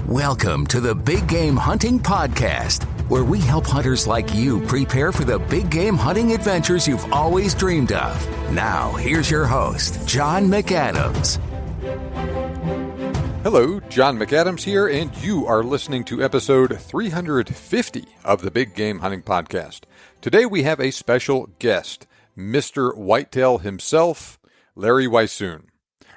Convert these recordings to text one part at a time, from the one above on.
Welcome to the Big Game Hunting Podcast, where we help hunters like you prepare for the big game hunting adventures you've always dreamed of. Now, here's your host, John McAdams. Hello, John McAdams here, and you are listening to episode 350 of the Big Game Hunting Podcast. Today we have a special guest, Mr. Whitetail himself, Larry Weishuhn.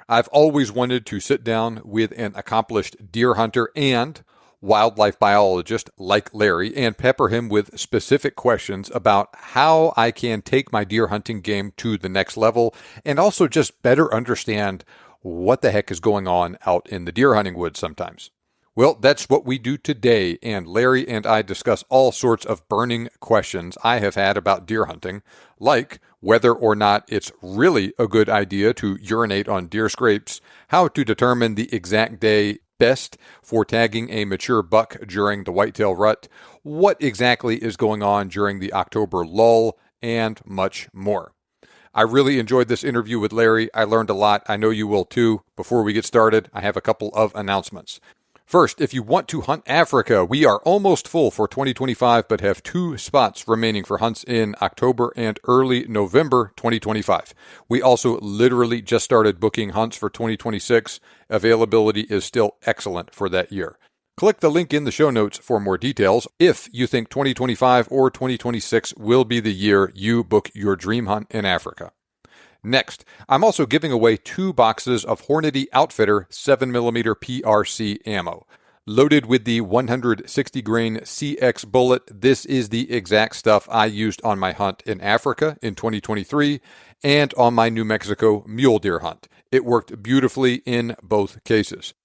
I've always wanted to sit down with an accomplished deer hunter and wildlife biologist like Larry and pepper him with specific questions about how I can take my deer hunting game to the next level and also just better understand what the heck is going on out in the deer hunting woods sometimes. Well, that's what we do today, and Larry and I discuss all sorts of burning questions I have had about deer hunting, like whether or not it's really a good idea to urinate on deer scrapes, how to determine the exact day best for tagging a mature buck during the whitetail rut, what exactly is going on during the October lull, and much more. I really enjoyed this interview with Larry. I learned a lot. I know you will too. Before we get started, I have a couple of announcements. First, if you want to hunt Africa, we are almost full for 2025, but have 2 spots remaining for hunts in October and early November 2025. We also literally just started booking hunts for 2026. Availability is still excellent for that year. Click the link in the show notes for more details if you think 2025 or 2026 will be the year you book your dream hunt in Africa. Next, I'm also giving away 2 boxes of Hornady Outfitter 7mm PRC ammo. Loaded with the 160 grain CX bullet, this is the exact stuff I used on my hunt in Africa in 2023 and on my New Mexico mule deer hunt. It worked beautifully in both cases.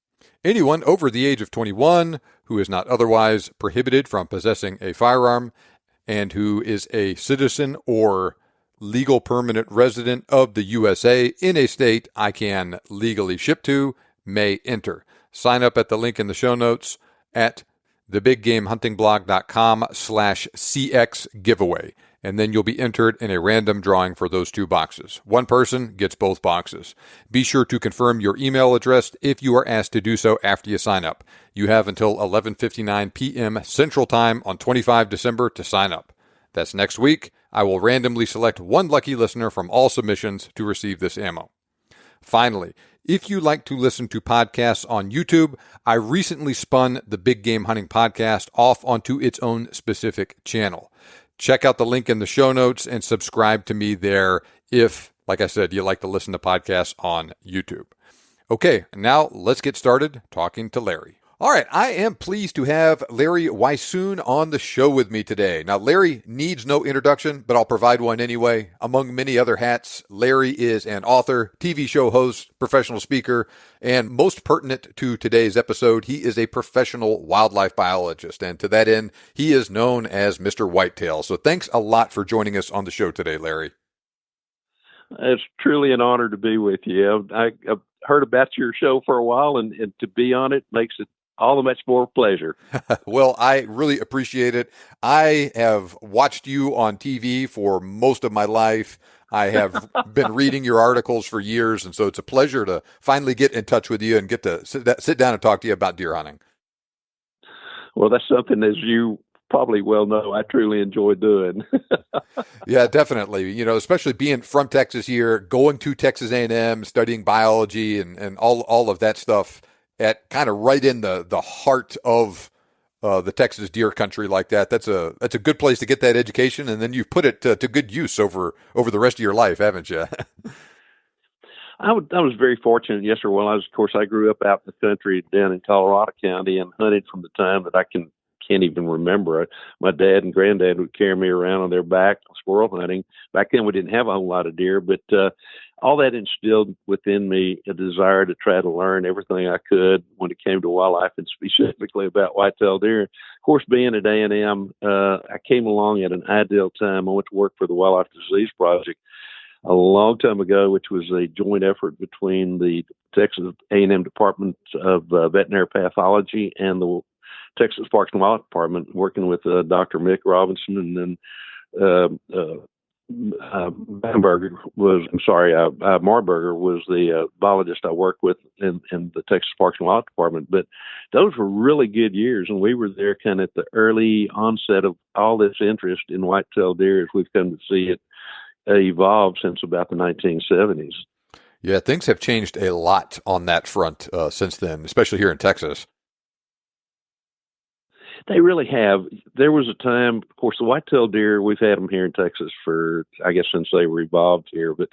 Anyone over the age of 21 who is not otherwise prohibited from possessing a firearm and who is a citizen or legal permanent resident of the USA in a state I can legally ship to may enter. Sign up at the link in the show notes at thebiggamehuntingblog.com/CX giveaway, and then you'll be entered in a random drawing for those 2 boxes. One person gets both boxes. Be sure to confirm your email address if you are asked to do so after you sign up. You have until 11:59 p.m. Central Time on 25 December to sign up. That's next week. I will randomly select 1 lucky listener from all submissions to receive this ammo. Finally, if you like to listen to podcasts on YouTube, I recently spun the Big Game Hunting Podcast off onto its own specific channel. Check out the link in the show notes and subscribe to me there if, like I said, you like to listen to podcasts on YouTube. Okay, now let's get started talking to Larry. All right, I am pleased to have Larry Weishuhn on the show with me today. Now, Larry needs no introduction, but I'll provide one anyway. Among many other hats, Larry is an author, TV show host, professional speaker, and most pertinent to today's episode, he is a professional wildlife biologist. And to that end, he is known as Mr. Whitetail. So thanks a lot for joining us on the show today, Larry. It's truly an honor to be with you. I've heard about your show for a while, and to be on it makes it all the much more pleasure. Well, I really appreciate it. I have watched you on TV for most of my life. I have been reading your articles for years, and so it's a pleasure to finally get in touch with you and get to sit down and talk to you about deer hunting. Well, that's something, as you probably well know, I truly enjoy doing. Yeah, definitely. You know, especially being from Texas here, going to Texas A&M, studying biology and all of that stuff at kind of right in the heart of the Texas deer country like that. That's a good place to get that education, and then you've put it to good use over the rest of your life, haven't you? I was very fortunate. Yes, sir. Well, I grew up out in the country down in Colorado County and hunted from the time that I can't even remember. My dad and granddad would carry me around on their back squirrel hunting. Back then we didn't have a whole lot of deer, but all that instilled within me a desire to try to learn everything I could when it came to wildlife and specifically about whitetail deer. Of course, being at A&M, I came along at an ideal time. I went to work for the Wildlife Disease Project a long time ago, which was a joint effort between the Texas A&M Department of Veterinary Pathology and the Texas Parks and Wildlife Department, working with Dr. Mick Robinson and then Marburger was the biologist I worked with in the Texas Parks and Wildlife Department. But those were really good years, and we were there kind of at the early onset of all this interest in whitetail deer as we've come to see it evolve since about the 1970s. Yeah, things have changed a lot on that front since then, especially here in Texas. They really have. There was a time, of course, the whitetail deer, we've had them here in Texas for, I guess, since they were evolved here. But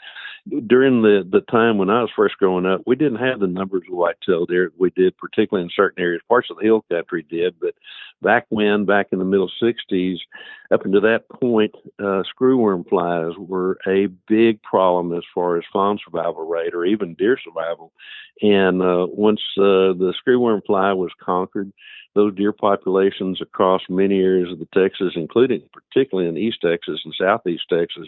during the time when I was first growing up, we didn't have the numbers of whitetail deer we did, particularly in certain areas. Parts of the hill country did. But back in the middle 60s, up until that point, screwworm flies were a big problem as far as fawn survival rate or even deer survival. And once the screwworm fly was conquered, those deer populations across many areas of the Texas, including particularly in East Texas and Southeast Texas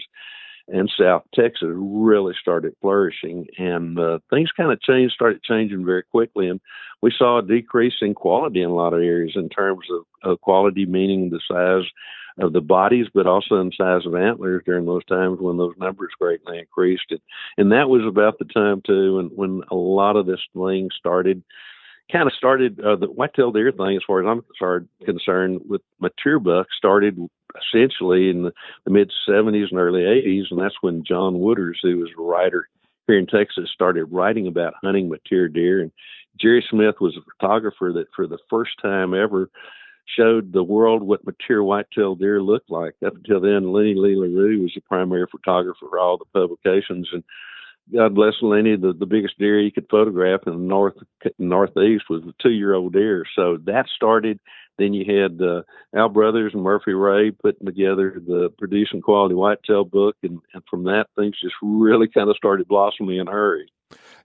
and South Texas, really started flourishing. And things kind of started changing very quickly. And we saw a decrease in quality in a lot of areas in terms of quality, meaning the size of the bodies, but also in size of antlers during those times when those numbers greatly increased. And that was about the time, too, when a lot of this thing started the whitetail deer thing, as far as I'm concerned, with mature bucks, started essentially in the mid 70s and early 80s. And that's when John Wooders, who was a writer here in Texas, started writing about hunting mature deer. And Jerry Smith was a photographer that for the first time ever showed the world what mature whitetail deer looked like. Up until then, Lenny Lee LaRue was the primary photographer for all the publications. And God bless Lenny, the biggest deer he could photograph in the northeast was a 2-year-old deer. So that started. Then you had Al Brothers and Murphy Ray putting together the Producing Quality Whitetail book. And from that, things just really kind of started blossoming in a hurry.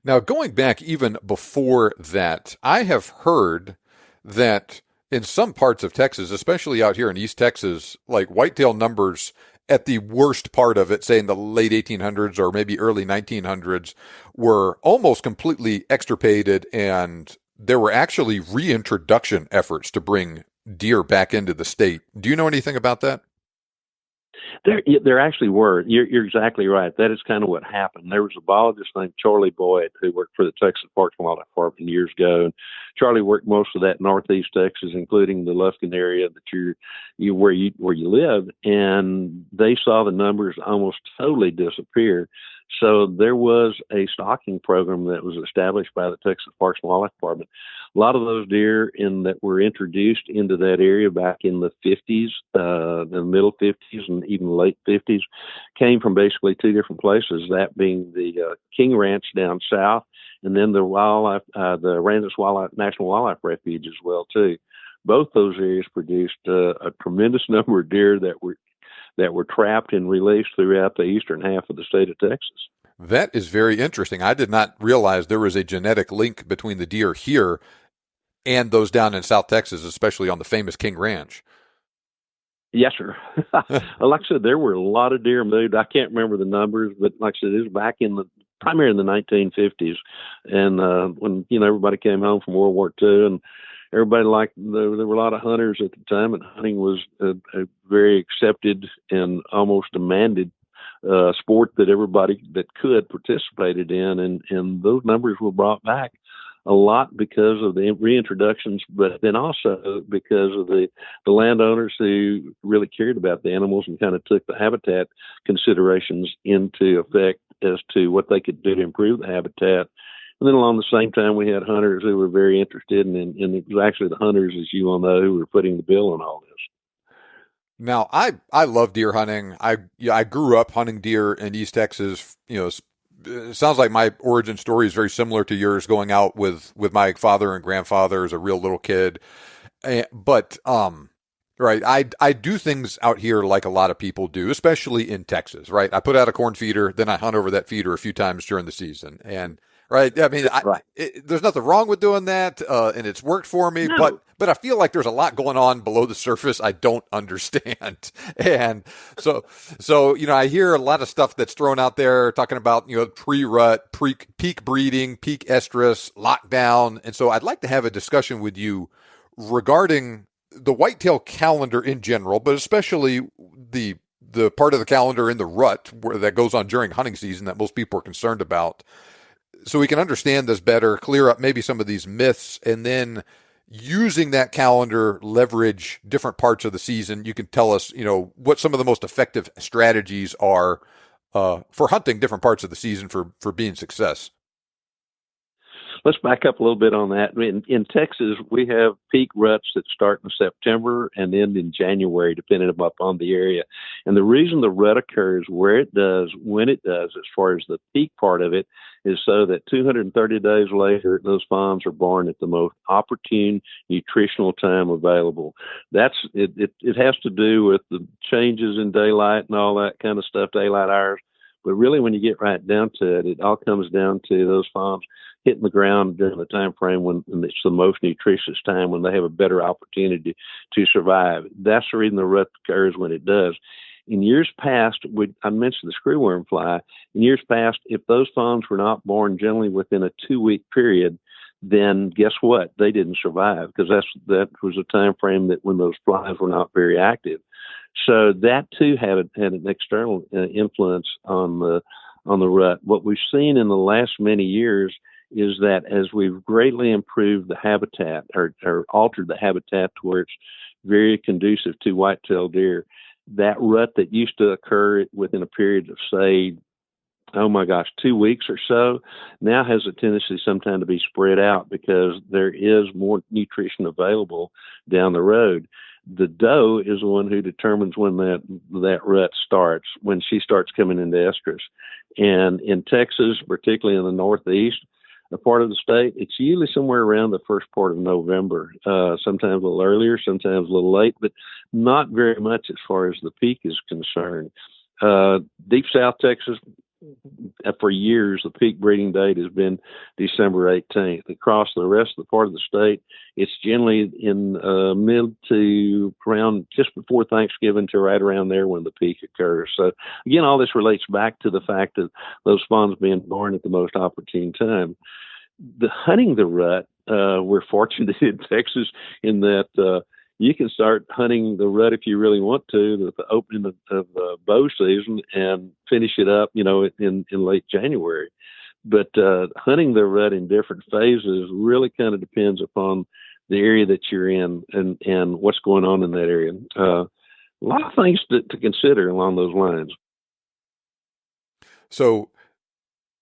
Now, going back even before that, I have heard that in some parts of Texas, especially out here in East Texas, like whitetail numbers at the worst part of it, say in the late 1800s or maybe early 1900s, were almost completely extirpated, and there were actually reintroduction efforts to bring deer back into the state. Do you know anything about that? There actually were. You're exactly right. That is kind of what happened. There was a biologist named Charlie Boyd who worked for the Texas Parks and Wildlife Department years ago. And Charlie worked most of that northeast Texas, including the Lufkin area that where you live. And they saw the numbers almost totally disappear. So there was a stalking program that was established by the Texas Parks and Wildlife Department. A lot of those deer that were introduced into that area back in the 50s, the middle 50s and even late 50s, came from basically two different places, that being the King Ranch down south, and then the Randus National Wildlife Refuge as well, too. Both those areas produced a tremendous number of deer that were trapped and released throughout the eastern half of the state of Texas. That is very interesting. I did not realize there was a genetic link between the deer here and those down in South Texas, especially on the famous King Ranch. Yes, sir. Like I said, there were a lot of deer moved. I can't remember the numbers, but like I said, it was back primarily in the 1950s. And when, everybody came home from World War II, and everybody there were a lot of hunters at the time, and hunting was a very accepted and almost demanded sport that everybody that could participated in. And those numbers were brought back a lot because of the reintroductions, but then also because of the landowners who really cared about the animals and kind of took the habitat considerations into effect as to what they could do to improve the habitat. And then along the same time, we had hunters who were very interested, and it was actually the hunters, as you all know, who were footing the bill on all this. Now, I love deer hunting. I grew up hunting deer in East Texas. It sounds like my origin story is very similar to yours, going out with my father and grandfather as a real little kid. But right, I do things out here like a lot of people do, especially in Texas, right? I put out a corn feeder, then I hunt over that feeder a few times during the season. And right, I mean, right. There's nothing wrong with doing that, and it's worked for me, No. but I feel like there's a lot going on below the surface I don't understand. And so I hear a lot of stuff that's thrown out there talking about, pre-rut, peak breeding, peak estrus, lockdown. And so I'd like to have a discussion with you regarding the whitetail calendar in general, but especially the the part of the calendar in the rut that goes on during hunting season that most people are concerned about. So we can understand this better, clear up maybe some of these myths, and then using that calendar, leverage different parts of the season. You can tell us, what some of the most effective strategies are for hunting different parts of the season for being success. Let's back up a little bit on that. In Texas, we have peak ruts that start in September and end in January, depending upon the area. And the reason the rut occurs where it does, when it does, as far as the peak part of it, is so that 230 days later, those fawns are born at the most opportune nutritional time available. It has to do with the changes in daylight and all that kind of stuff, daylight hours. But really, when you get right down to it, it all comes down to those fawns hitting the ground during the time frame when it's the most nutritious time, when they have a better opportunity to survive. That's the reason the rut occurs when it does. In years past, I mentioned the screwworm fly. In years past, if those fawns were not born generally within a 2-week period, then guess what? They didn't survive, because that was a time frame that when those flies were not very active. So that too had an external influence on the rut. What we've seen in the last many years is that as we've greatly improved the habitat or altered the habitat to where it's very conducive to white-tailed deer, that rut that used to occur within a period of, say, 2 weeks or so, now has a tendency sometimes to be spread out because there is more nutrition available down the road. The doe is the one who determines when that rut starts, when she starts coming into estrus. And in Texas, particularly in the Northeast, a part of the state, it's usually somewhere around the first part of November, sometimes a little earlier, sometimes a little late, but not very much as far as the peak is concerned. Deep South Texas, for years, the peak breeding date has been December 18th. Across the rest of the part of the state, it's generally in mid to around just before Thanksgiving to right around there when the peak occurs. So, again, all this relates back to the fact that those fawns being born at the most opportune time. The hunting the rut, we're fortunate in Texas in that you can start hunting the rut if you really want to at the opening of bow season and finish it up, in late January. But hunting the rut in different phases really kind of depends upon the area that you're in and what's going on in that area. A lot of things to consider along those lines. So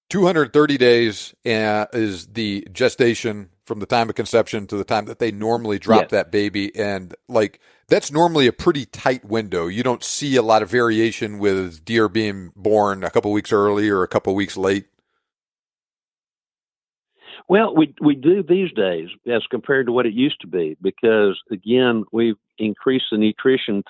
230 days is the gestation from the time of conception to the time that they normally drop that baby. And that's normally a pretty tight window. You don't see a lot of variation with deer being born a couple weeks early or a couple weeks late. Well, we do these days as compared to what it used to be, because again, we've increased the nutrition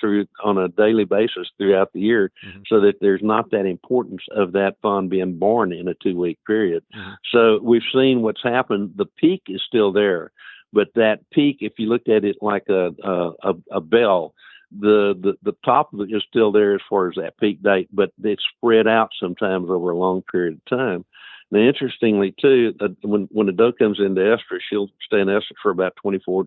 on a daily basis throughout the year, so that there's not that importance of that fawn being born in a 2-week period. So we've seen what's happened. The peak is still there, but that peak, if you looked at it like a bell, the top of it is still there as far as that peak date, but it's spread out sometimes over a long period of time. Now, interestingly, too, when a doe comes into estrus, she'll stay in estrus for about 24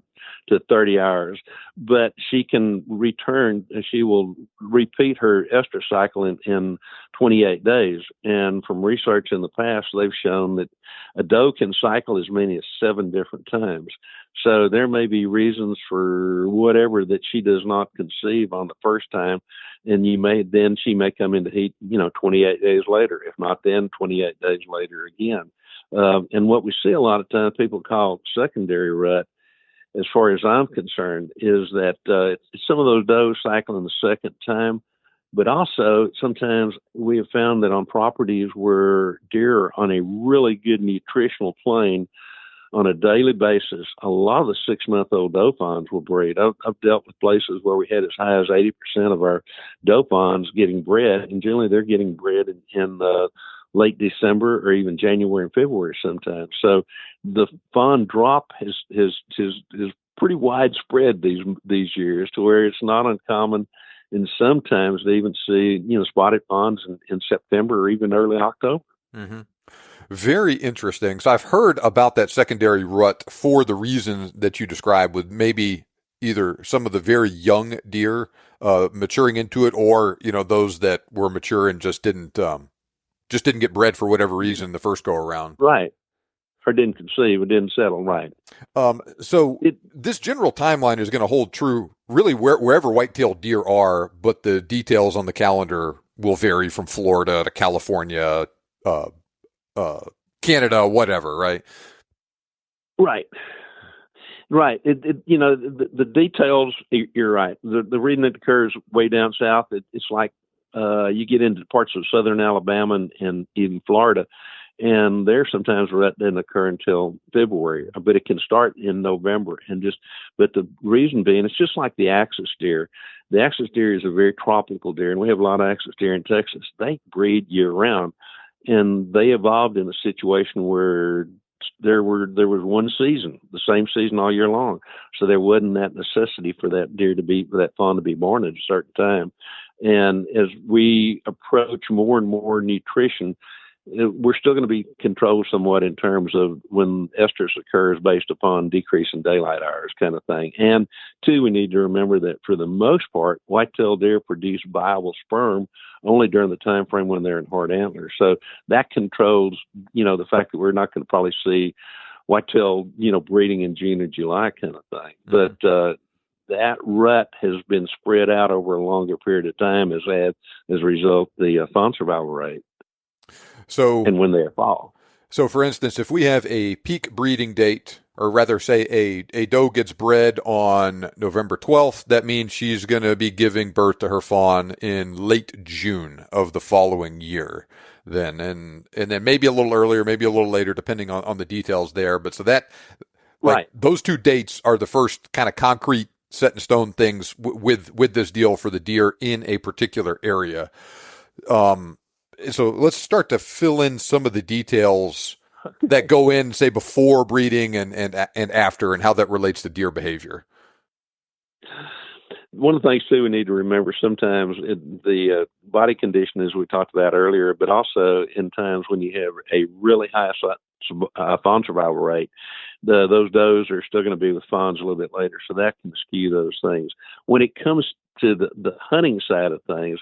to 30 hours, but she can return, and she will repeat her estrus cycle in 28 days. And from research in the past, they've shown that a doe can cycle as many as 7 different times. So there may be reasons for whatever that she does not conceive on the first time, and she may come into heat, 28 days later. If not, then 28 days later again. And what we see a lot of times people call secondary rut, as far as I'm concerned, is that some of those does cycling the second time, but also sometimes we have found that on properties where deer are on a really good nutritional plane on a daily basis, a lot of the 6-month-old doe fawns will breed. I've dealt with places where we had as high as 80% of our doe fawns getting bred, and generally they're getting bred in late December or even January and February sometimes. So the fawn drop is pretty widespread these years, to where it's not uncommon, and sometimes they even see spotted fawns in September or even early October. Mm-hmm. Very interesting. So I've heard about that secondary rut for the reason that you described, with maybe either some of the very young deer maturing into it, or those that were mature and just didn't get bred for whatever reason the first go around. Right. Or didn't conceive, or didn't settle. Right. So this general timeline is going to hold true really wherever whitetail deer are, but the details on the calendar will vary from Florida to California, Canada, whatever, right? Right. Right. The details, you're right. The reason it occurs way down south, it's like you get into parts of southern Alabama and even Florida, and there sometimes rut doesn't occur until February, but it can start in November. But the reason being, it's just like the axis deer. The axis deer is a very tropical deer, and we have a lot of axis deer in Texas. They breed year round, and they evolved in a situation where there was one season, the same season all year long. So there wasn't that necessity for that deer for that fawn to be born at a certain time. And as we approach more and more nutrition, we're still going to be controlled somewhat in terms of when estrus occurs based upon decrease in daylight hours kind of thing. And two, we need to remember that for the most part, whitetail deer produce viable sperm only during the time frame when they're in hard antlers. So that controls, the fact that we're not going to probably see whitetail, breeding in June or July kind of thing. Mm-hmm. But that rut has been spread out over a longer period of time as a result the fawn survival rate. So, and when they fall. So, for instance, if we have a peak breeding date, or rather say a doe gets bred on November 12th, that means she's going to be giving birth to her fawn in late June of the following year then. And then maybe a little earlier, maybe a little later, depending on the details there. But so that, right. Those two dates are the first kind of concrete set in stone things with this deal for the deer in a particular area. So let's start to fill in some of the details that go in, say, before breeding and after, and how that relates to deer behavior. One of the things, too, we need to remember sometimes the body condition, as we talked about earlier, but also in times when you have a really high fawn survival rate, those does are still going to be with fawns a little bit later, so that can skew those things. When it comes to the hunting side of things,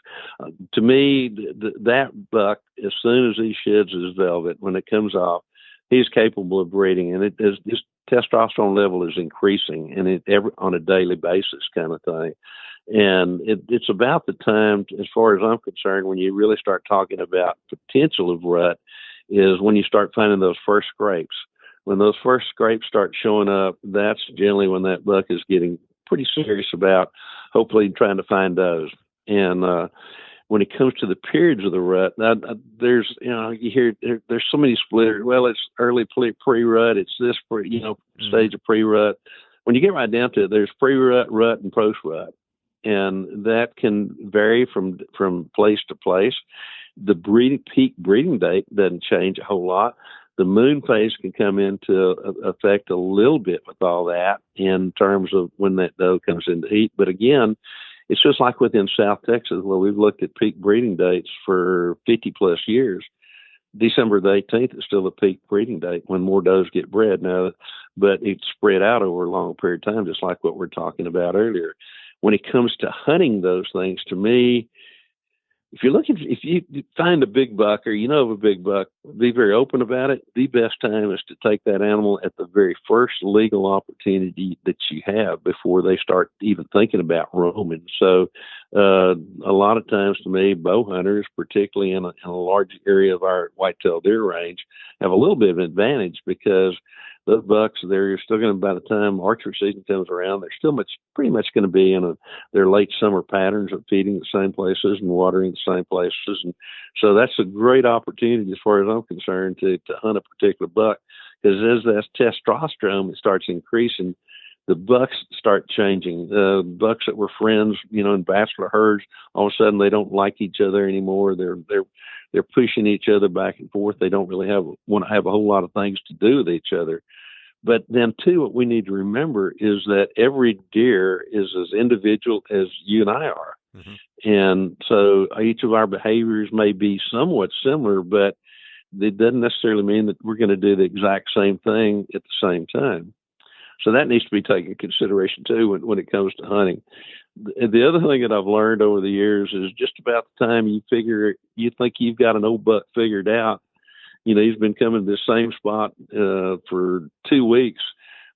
to me, that buck, as soon as he sheds his velvet, when it comes off, he's capable of breeding, and his testosterone level is increasing, and on a daily basis kind of thing. And it's about the time, as far as I'm concerned, when you really start talking about potential of rut, is when you start finding those first scrapes. When those first scrapes start showing up, that's generally when that buck is getting pretty serious about hopefully trying to find does. And when it comes to the periods of the rut, there's you hear there's so many splitters. Well, it's early pre-rut. It's this stage of pre-rut. When you get right down to it, there's pre-rut, rut, and post-rut, and that can vary from place to place. The peak breeding date doesn't change a whole lot. The moon phase can come into effect a little bit with all that in terms of when that doe comes into heat. But again, it's just like within South Texas, where we've looked at peak breeding dates for 50 plus years. December the 18th is still the peak breeding date when more does get bred now, but it's spread out over a long period of time, just like what we're talking about earlier. When it comes to hunting those things, to me, if you find a big buck or of a big buck, be very open about it. The best time is to take that animal at the very first legal opportunity that you have before they start even thinking about roaming. So a lot of times, to me, bow hunters, particularly in a large area of our whitetail deer range, have a little bit of an advantage because those bucks, they're still going to, by the time archery season comes around, they're still pretty much going to be in their late summer patterns of feeding the same places and watering the same places. And so that's a great opportunity, as far as I'm concerned, to hunt a particular buck, because as that testosterone starts increasing, the bucks start changing. The bucks that were friends, in bachelor herds, all of a sudden they don't like each other anymore. They're pushing each other back and forth. They don't really want to have a whole lot of things to do with each other. But then, too, what we need to remember is that every deer is as individual as you and I are. Mm-hmm. And so each of our behaviors may be somewhat similar, but it doesn't necessarily mean that we're going to do the exact same thing at the same time. So that needs to be taken into consideration too when it comes to hunting. The other thing that I've learned over the years is just about the time you think you've got an old buck figured out, he's been coming to the same spot for 2 weeks.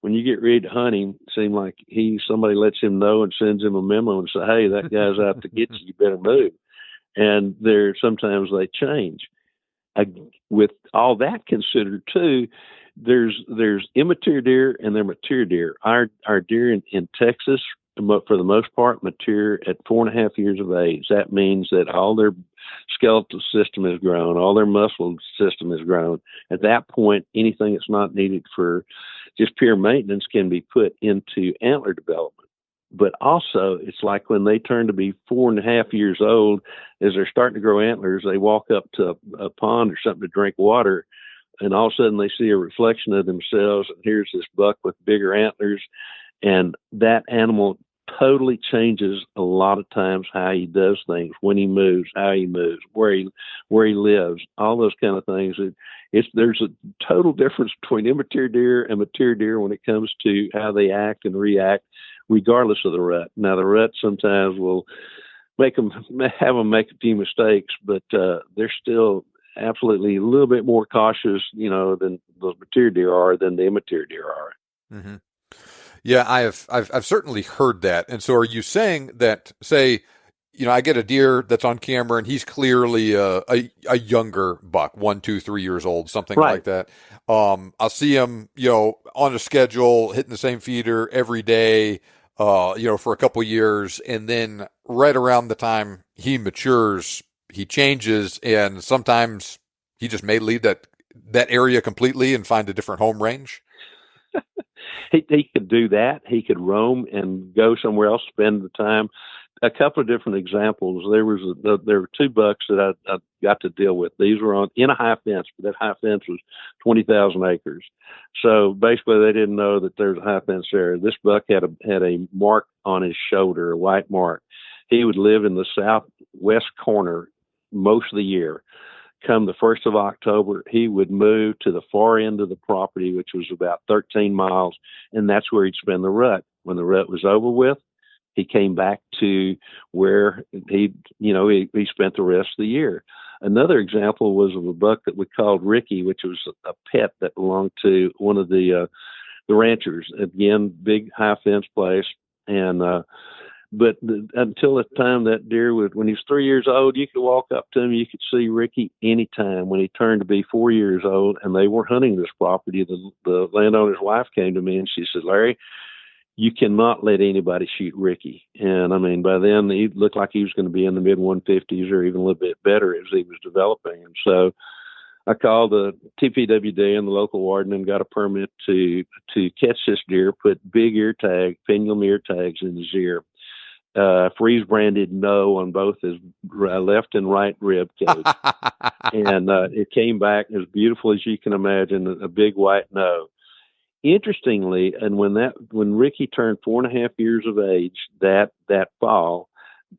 When you get ready to hunt him, it seems like somebody lets him know and sends him a memo and say, hey, that guy's out to get you. You better move. And sometimes they change. With all that considered too, there's immature deer and they're mature deer. Our deer in Texas, for the most part, mature at 4.5 years of age. That means that all their skeletal system has grown, all their muscle system has grown. At that point, anything that's not needed for just pure maintenance can be put into antler development. But also, it's like when they turn to be 4.5 years old, as they're starting to grow antlers, they walk up to a pond or something to drink water, and all of a sudden they see a reflection of themselves, and here's this buck with bigger antlers. And that animal totally changes a lot of times how he does things, when he moves, how he moves, where he lives, all those kind of things. There's a total difference between immature deer and mature deer when it comes to how they act and react, regardless of the rut. Now, the rut sometimes will have them make a few mistakes, but they're still absolutely a little bit more cautious, than those mature deer are than the immature deer are. Mm-hmm. Yeah, I've certainly heard that. And so are you saying that, say, I get a deer that's on camera and he's clearly a younger buck, 1, 2, 3 years old, something right. like that. I'll see him, on a schedule, hitting the same feeder every day, for a couple of years. And then right around the time he matures, he changes, and sometimes he just may leave that area completely and find a different home range. He could do that. He could roam and go somewhere else, spend the time. A couple of different examples. There were 2 bucks that I got to deal with. These were in a high fence, but that high fence was 20,000 acres. So basically, they didn't know that there's a high fence there. This buck had a mark on his shoulder, a white mark. He would live in the southwest corner most of the year. Come the 1st of October, he would move to the far end of the property, which was about 13 miles, and that's where he'd spend the rut. When the rut was over with, he came back to where he spent the rest of the year. Another example was of a buck that we called Ricky, which was a pet that belonged to one of the ranchers. Again, big high fence place, and but until the time that deer when he was 3 years old, you could walk up to him, you could see Ricky anytime. When he turned to be 4 years old, and they were hunting this property, the landowner's wife came to me and she said, Larry, you cannot let anybody shoot Ricky. And I mean, by then he looked like he was going to be in the mid 150s or even a little bit better as he was developing. And so I called the TPWD and the local warden and got a permit to catch this deer, put big pendulum ear tags in his ear. Freeze branded no on both his left and right rib cage. And it came back as beautiful as you can imagine, a big white no. Interestingly, and when Ricky turned 4.5 years of age that fall,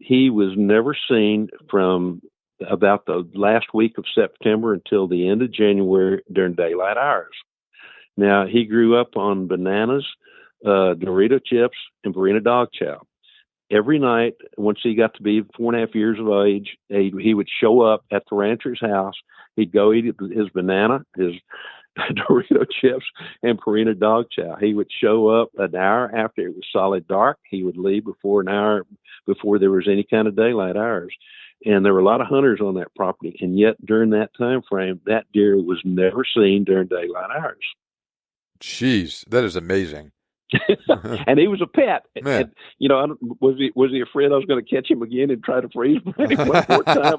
he was never seen from about the last week of September until the end of January during daylight hours. Now, he grew up on bananas, Dorito chips, and Purina dog chow. Every night, once he got to be 4.5 years of age, he would show up at the rancher's house. He'd go eat his banana, his Dorito chips, and Purina dog chow. He would show up an hour after it was solid dark. He would leave before an hour before there was any kind of daylight hours. And there were a lot of hunters on that property. And yet, during that time frame, that deer was never seen during daylight hours. Jeez, that is amazing. And he was a pet. Man. And, was he afraid I was going to catch him again and try to freeze brand him one more time?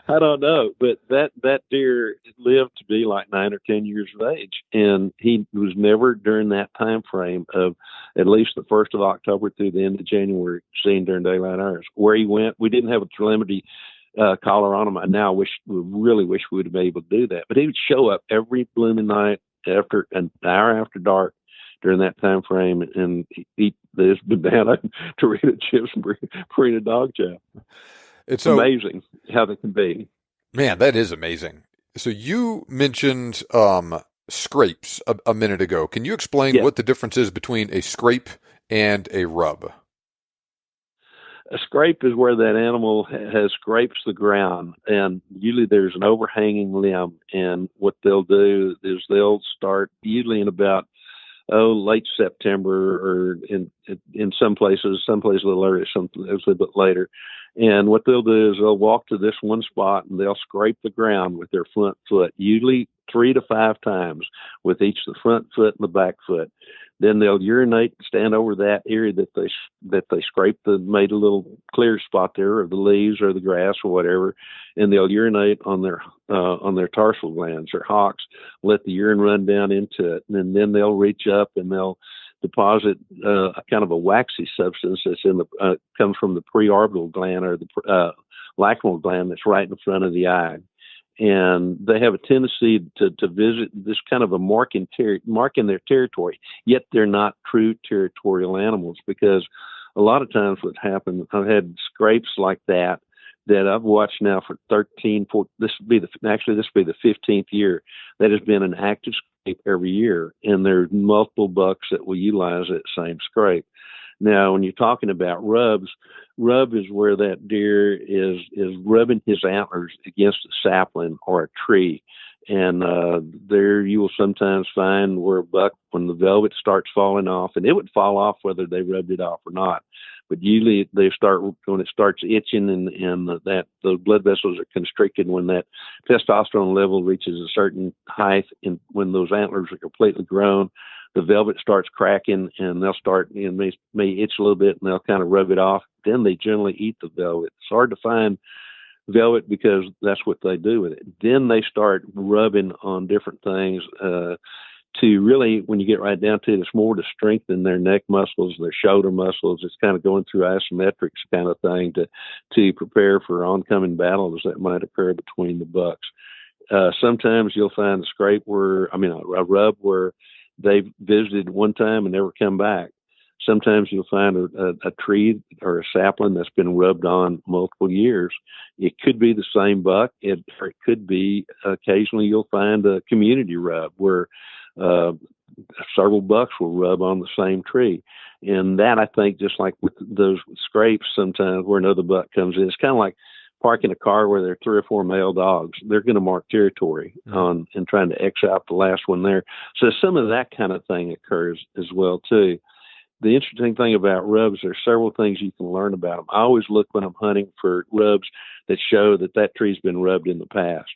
I don't know. But that deer lived to be like 9 or 10 years of age, and he was never during that time frame of at least the 1st of October through the end of January seen during daylight hours. Where he went, we didn't have a telemetry collar on him. I now really wish we would have been able to do that. But he would show up every blooming night after an hour after dark during that time frame and eat this banana, Dorito chips, and Purina dog chow. It's amazing how they can be. Man, that is amazing. So you mentioned scrapes a minute ago. Can you explain Yeah. what the difference is between a scrape and a rub? A scrape is where that animal has scrapes the ground, and usually there's an overhanging limb. And what they'll do is they'll start usually in about late September, or in some places a little earlier, some a little bit later. And what they'll do is they'll walk to this one spot and they'll scrape the ground with their front foot, usually 3 to 5 times with each the front foot and the back foot. Then they'll urinate, stand over that area that they scraped, made a little clear spot there, or the leaves or the grass or whatever, and they'll urinate on their tarsal glands or hocks, let the urine run down into it, and then they'll reach up and they'll deposit a kind of a waxy substance that's comes from the preorbital gland, or the lacrimal gland that's right in front of the eye. And they have a tendency to visit this kind of a mark in their territory, yet they're not true territorial animals, because a lot of times what happens, I've had scrapes like that I've watched now for 13, 14, this will be the 15th year that has been an active scrape every year. And there's multiple bucks that will utilize that same scrape. Now, when you're talking about rub is where that deer is rubbing his antlers against a sapling or a tree. And there you will sometimes find where a buck, when the velvet starts falling off, and it would fall off whether they rubbed it off or not. But usually they start when it starts itching, and that those blood vessels are constricted when that testosterone level reaches a certain height, and when those antlers are completely grown, the velvet starts cracking, and they'll start, may itch a little bit, and they'll kind of rub it off. Then they generally eat the velvet. It's hard to find velvet because that's what they do with it. Then they start rubbing on different things to really, when you get right down to it, it's more to strengthen their neck muscles, their shoulder muscles. It's kind of going through isometrics kind of thing to prepare for oncoming battles that might occur between the bucks. Sometimes you'll find a rub where they've visited one time and never come back. Sometimes you'll find a tree or a sapling that's been rubbed on multiple years. It could be the same buck, or it could be occasionally you'll find a community rub where several bucks will rub on the same tree. And that, I think, just like with those scrapes, sometimes where another buck comes in, it's kind of like parking a car where there are 3 or 4 male dogs. They're going to mark territory on and trying to X out the last one there. So some of that kind of thing occurs as well, too. The interesting thing about rubs, there's several things you can learn about them. I always look when I'm hunting for rubs that show that tree's been rubbed in the past.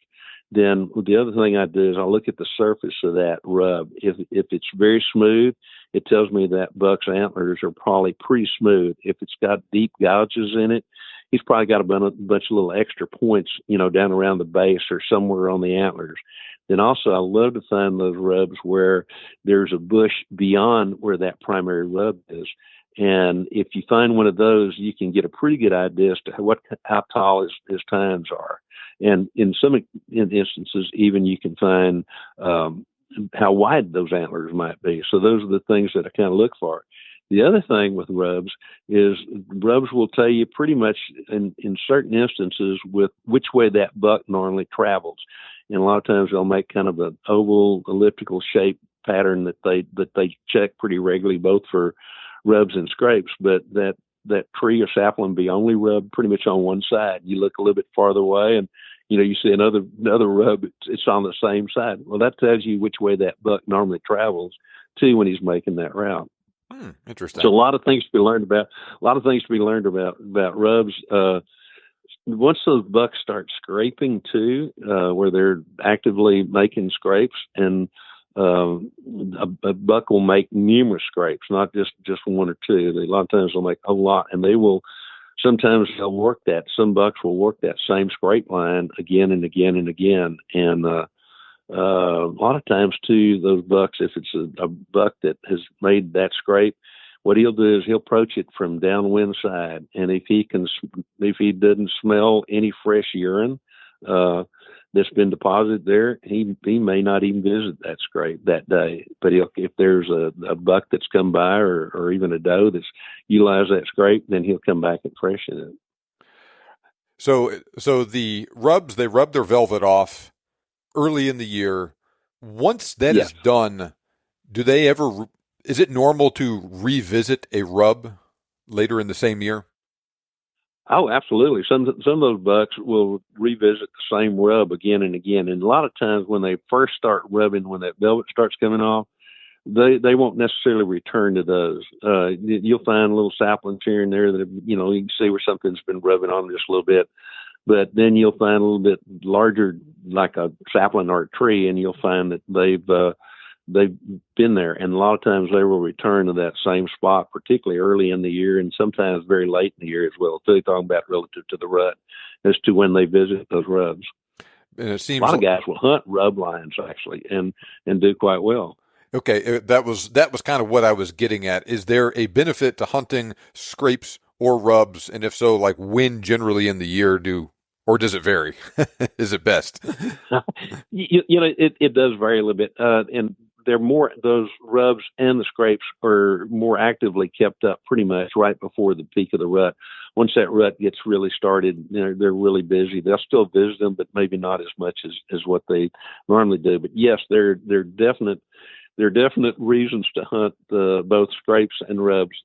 Then the other thing I do is I look at the surface of that rub. If it's very smooth, it tells me that buck's antlers are probably pretty smooth. If it's got deep gouges in it, he's probably got a bunch of little extra points, down around the base or somewhere on the antlers. Then also, I love to find those rubs where there's a bush beyond where that primary rub is. And if you find one of those, you can get a pretty good idea as to how tall his tines are. And in some instances, even you can find how wide those antlers might be. So those are the things that I kind of look for. The other thing with rubs is rubs will tell you pretty much in certain instances with which way that buck normally travels. And a lot of times they'll make kind of an oval elliptical shape pattern that they check pretty regularly, both for rubs and scrapes. But that tree or sapling be only rubbed pretty much on one side. You look a little bit farther away and you see another rub, it's on the same side. Well, that tells you which way that buck normally travels too when he's making that route. Interesting. So a lot of things to be learned about. About rubs. Once those bucks start scraping too, where they're actively making scrapes, and a buck will make numerous scrapes, not just one or two. A lot of times they'll make a lot, and sometimes they'll work that. Some bucks will work that same scrape line again and again and again. And a lot of times too, those bucks, if it's a buck that has made that scrape, what he'll do is he'll approach it from downwind side. And if he doesn't smell any fresh urine that's been deposited there, he may not even visit that scrape that day. But if there's a buck that's come by or even a doe that's utilized that scrape, then he'll come back and freshen it. So the rubs, they rub their velvet off early in the year Once that Yes. is done, do they ever, is it normal to revisit a rub later in the same year? Oh, absolutely. Some of those bucks will revisit the same rub again and again. And a lot of times when they first start rubbing, when that velvet starts coming off, they won't necessarily return to those. You'll find little saplings here and there that, you know, you can see where something's been rubbing on them just a little bit. But then you'll find a little bit larger, like a sapling or a tree, and you'll find that they've been there. And a lot of times they will return to that same spot, particularly early in the year, and sometimes very late in the year as well, too, talking about relative to the rut as to when they visit those rubs. And it seems A lot of guys will hunt rub lines, actually, and do quite well. okay. That was kind of what I was getting at. Is there a benefit to hunting scrapes or rubs? And if so, like when generally in the year or does it vary? Is it best? You know, it does vary a little bit. And they're more, those rubs and the scrapes are more actively kept up pretty much right before the peak of the rut. Once that rut gets really started, they're really busy. They'll still visit them, but maybe not as much as what they normally do. But yes, they're definite reasons to hunt both scrapes and rubs.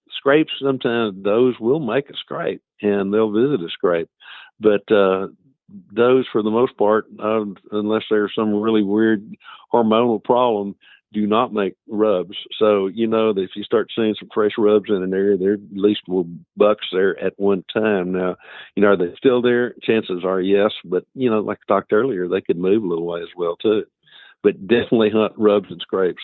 Scrapes, sometimes those will make a scrape and they'll visit a scrape. But those, for the most part, unless there's some really weird hormonal problem, do not make rubs. So, you know, that if you start seeing some fresh rubs in an area, there at least were bucks there at one time. Now, you know, are they still there? Chances are yes. But, you know, like I talked earlier, they could move a little way as well, too. But definitely hunt rubs and scrapes.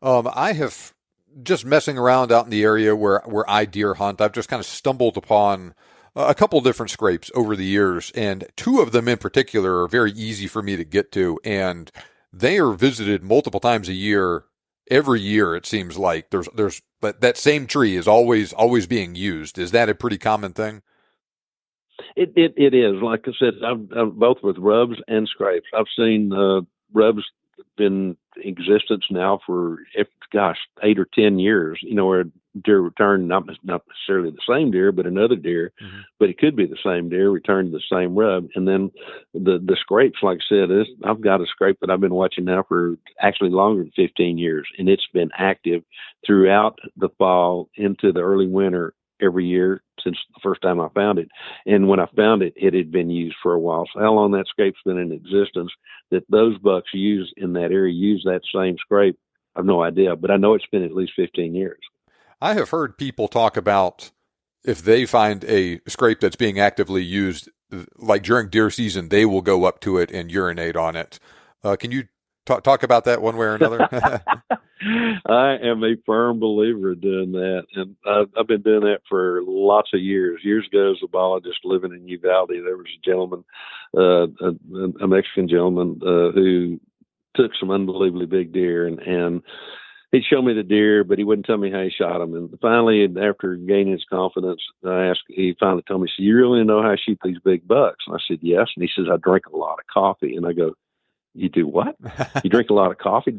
I have just messing around out in the area where I deer hunt. I've just kind of stumbled upon a couple different scrapes over the years, and two of them in particular are very easy for me to get to, and they are visited multiple times a year. Every year, it seems like there's that same tree is always being used. Is that a pretty common thing? It is. Like I said, I've both with rubs and scrapes. I've seen rubs been in existence now for 8 or 10 years. You know, where deer return, not necessarily the same deer, but another deer, but it could be the same deer returned to the same rub. And then the scrapes, like I said, I've got a scrape that I've been watching now for actually longer than 15 years, and it's been active throughout the fall into the early winter every year since the first time I found it. And when I found it, it had been used for a while. So how long that scrape's been in existence, that those bucks use in that area, use that same scrape, I have no idea, but I know it's been at least 15 years. I have heard people talk about if they find a scrape that's being actively used, like during deer season, they will go up to it and urinate on it. Can you talk about that one way or another? I am a firm believer in doing that, and I've been doing that for lots of years. Years ago, as a biologist living in Uvalde, there was a gentleman, a Mexican gentleman, who took some unbelievably big deer, and he'd show me the deer, but he wouldn't tell me how he shot them. And finally, after gaining his confidence, he finally told me, "So you really know how to shoot these big bucks?" And I said, "Yes." And he says, "I drink a lot of coffee." And I go, "You do what? You drink a lot of coffee?"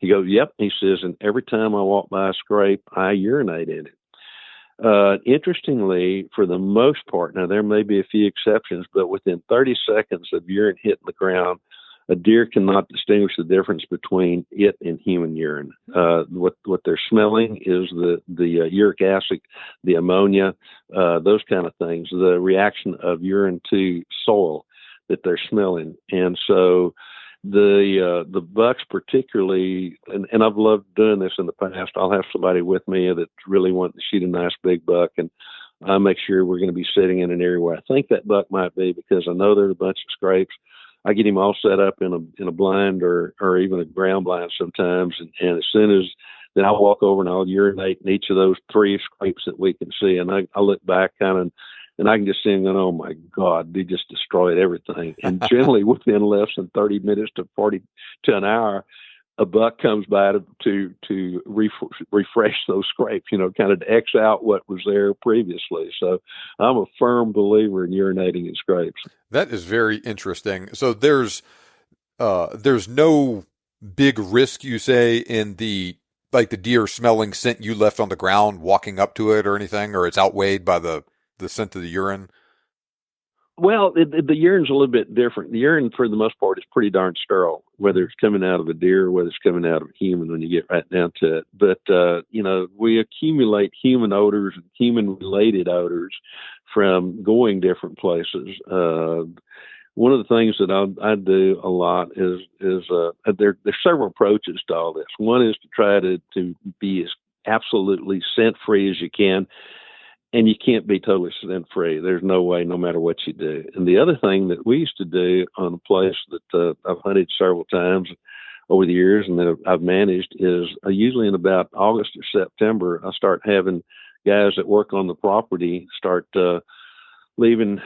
He goes, "Yep." He says, "And every time I walk by a scrape, I urinate in it." Interestingly, for the most part, now there may be a few exceptions, but within 30 seconds of urine hitting the ground, a deer cannot distinguish the difference between it and human urine. What they're smelling is the uric acid, the ammonia, those kind of things, the reaction of urine to soil that they're smelling. And so the bucks particularly, and I've loved doing this in the past, I'll have somebody with me that's really wanting to shoot a nice big buck, and I make sure we're going to be sitting in an area where I think that buck might be, because I know there's a bunch of scrapes. I get him all set up in a blind or even a ground blind sometimes, and as soon as then I'll walk over and I'll urinate in each of those 3 scrapes that we can see, and I look back kind of, and I can just see him going, "Oh my God, they just destroyed everything." And generally within less than 30 minutes to 40 to an hour, a buck comes by to refresh those scrapes, kind of X out what was there previously. So I'm a firm believer in urinating in scrapes. That is very interesting. So there's no big risk, you say, in the deer smelling scent you left on the ground, walking up to it or anything, or it's outweighed by the scent of the urine? Well, the urine's a little bit different. The urine, for the most part, is pretty darn sterile, whether it's coming out of a deer or whether it's coming out of a human when you get right down to it. But, we accumulate human odors and human-related odors from going different places. One of the things that I do a lot is there's several approaches to all this. One is to try to be as absolutely scent-free as you can. And you can't be totally scent-free. There's no way, no matter what you do. And the other thing that we used to do on a place that I've hunted several times over the years and that I've managed is usually in about August or September, I start having guys that work on the property start leaving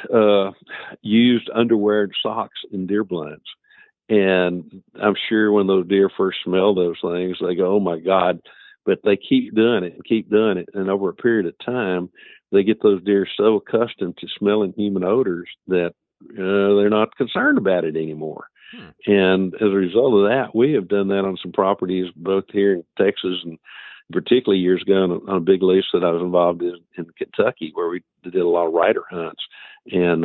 used underwear and socks in deer blinds. And I'm sure when those deer first smell those things, they go, oh, my God. But they keep doing it and keep doing it. And over a period of time, they get those deer so accustomed to smelling human odors that they're not concerned about it anymore. And as a result of that, we have done that on some properties, both here in Texas and particularly years ago on a big lease that I was involved in Kentucky, where we did a lot of rider hunts. And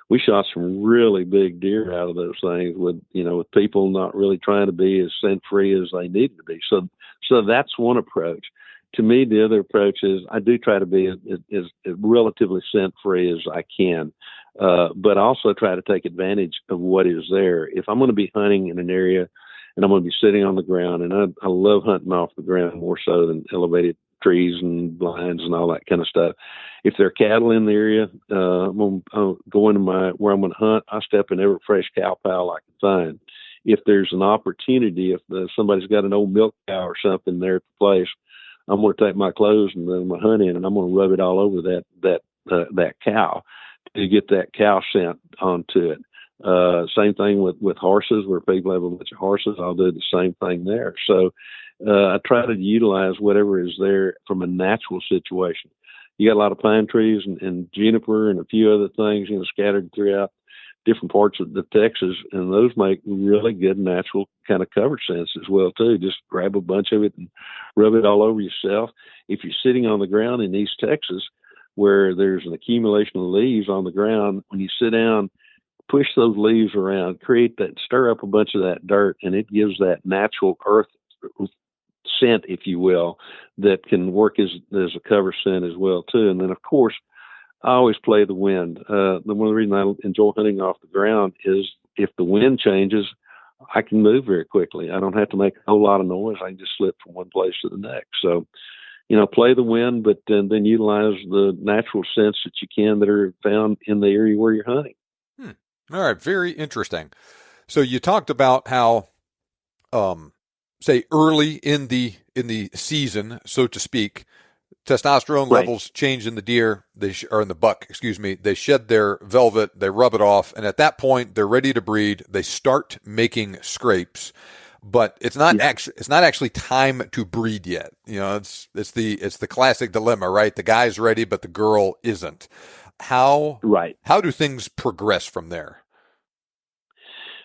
we shot some really big deer out of those things with people not really trying to be as scent-free as they needed to be. So that's one approach. To me, the other approach is I do try to be as relatively scent-free as I can, but also try to take advantage of what is there. If I'm going to be hunting in an area and I'm going to be sitting on the ground, and I love hunting off the ground more so than elevated trees and blinds and all that kind of stuff. If there are cattle in the area, I'm going to where I'm going to hunt, I step in every fresh cow pile I can find. If there's an opportunity, if somebody's got an old milk cow or something there at the place, I'm going to take my clothes and then my hunt in, and I'm going to rub it all over that cow to get that cow scent onto it. Same thing with horses, where people have a bunch of horses. I'll do the same thing there. So I try to utilize whatever is there from a natural situation. You got a lot of pine trees and juniper and a few other things, scattered throughout different parts of the Texas, and those make really good natural kind of cover scents as well too. Just grab a bunch of it and rub it all over yourself. If you're sitting on the ground in East Texas, where there's an accumulation of leaves on the ground, when you sit down, push those leaves around, stir up a bunch of that dirt, and it gives that natural earth scent, if you will, that can work as a cover scent as well too. And then of course, I always play the wind. One of the reasons I enjoy hunting off the ground is if the wind changes, I can move very quickly. I don't have to make a whole lot of noise. I can just slip from one place to the next. So, play the wind, but then utilize the natural scents that you can that are found in the area where you're hunting. All right. Very interesting. So you talked about how, say early in the season, so to speak, testosterone levels change in the deer, or in the buck, excuse me. They shed their velvet, they rub it off, and at that point, they're ready to breed. They start making scrapes, but it's not actually time to breed yet. It's the classic dilemma, right? The guy's ready, but the girl isn't. How do things progress from there?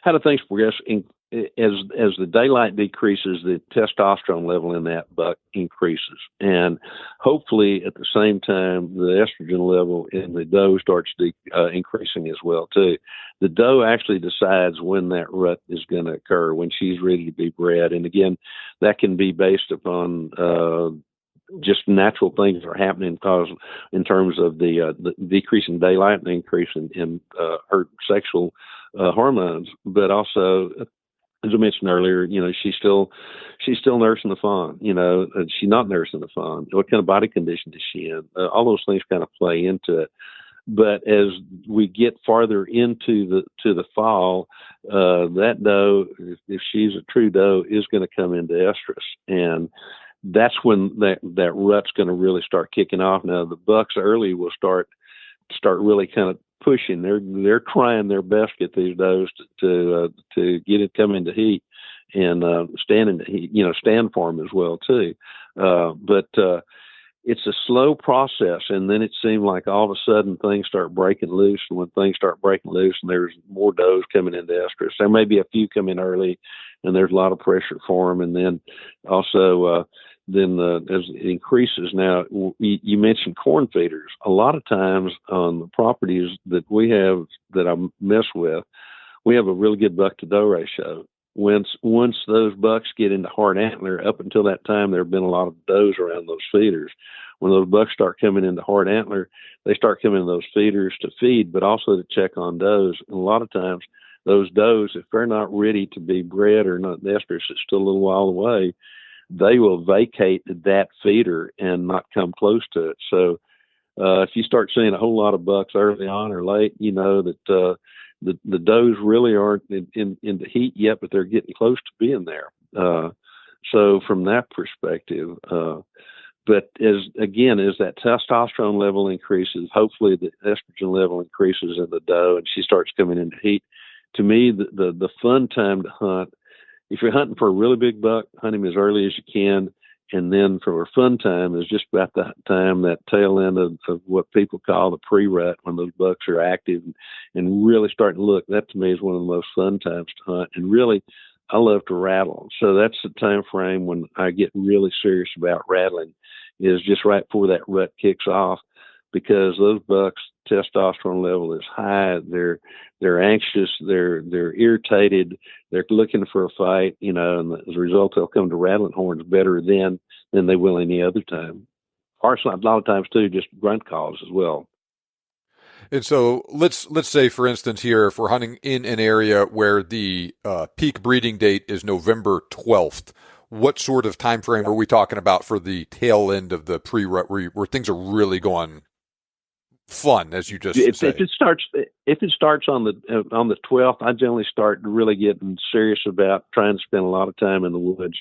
How do things progress? As the daylight decreases, the testosterone level in that buck increases. And hopefully at the same time, the estrogen level in the doe starts increasing as well, too. The doe actually decides when that rut is going to occur, when she's ready to be bred. And again, that can be based upon just natural things that are happening because in terms of the decreasing daylight and the increase in her sexual hormones, but also, as I mentioned earlier, she's still nursing the fawn. She's not nursing the fawn. What kind of body condition is she in? All those things kind of play into it. But as we get farther into the fall, that doe, if she's a true doe, is going to come into estrus, and that's when that rut's going to really start kicking off. Now the bucks early will start really kind of pushing. They're trying their best to get these does to get it come into heat and stand in the heat, stand for them as well too. But it's a slow process, and then it seemed like all of a sudden things start breaking loose. And when things start breaking loose, and there's more does coming into estrus, there may be a few come in early, and there's a lot of pressure for them. And then also then as it increases. Now, you mentioned corn feeders. A lot of times on the properties that we have that I mess with, we have a really good buck to doe ratio. Once those bucks get into hard antler, up until that time, there have been a lot of does around those feeders. When those bucks start coming into hard antler, they start coming to those feeders to feed, but also to check on does. And a lot of times, those does, if they're not ready to be bred or not, the estrus is still a little while away, they will vacate that feeder and not come close to it. So if you start seeing a whole lot of bucks early on or late, you know that the does really aren't in the heat yet, but they're getting close to being there. So from that perspective, but as that testosterone level increases, hopefully the estrogen level increases in the doe and she starts coming into heat. To me, the fun time to hunt, if you're hunting for a really big buck, hunt him as early as you can. And then for a fun time is just about the time, that tail end of what people call the pre-rut, when those bucks are active and really starting to look. That to me is one of the most fun times to hunt. And really, I love to rattle. So that's the time frame when I get really serious about rattling, is just right before that rut kicks off, because those bucks' testosterone level is high. They're anxious. They're irritated. They're looking for a fight, you know, and as a result, they'll come to rattling horns better then than they will any other time. Or a lot of times too, just grunt calls as well. And so let's say, for instance, here, if we're hunting in an area where the peak breeding date is November 12th, what sort of time frame are we talking about for the tail end of the pre-rut, where things are really going fun, as you just said? If it starts on the 12th, I generally start really getting serious about trying to spend a lot of time in the woods,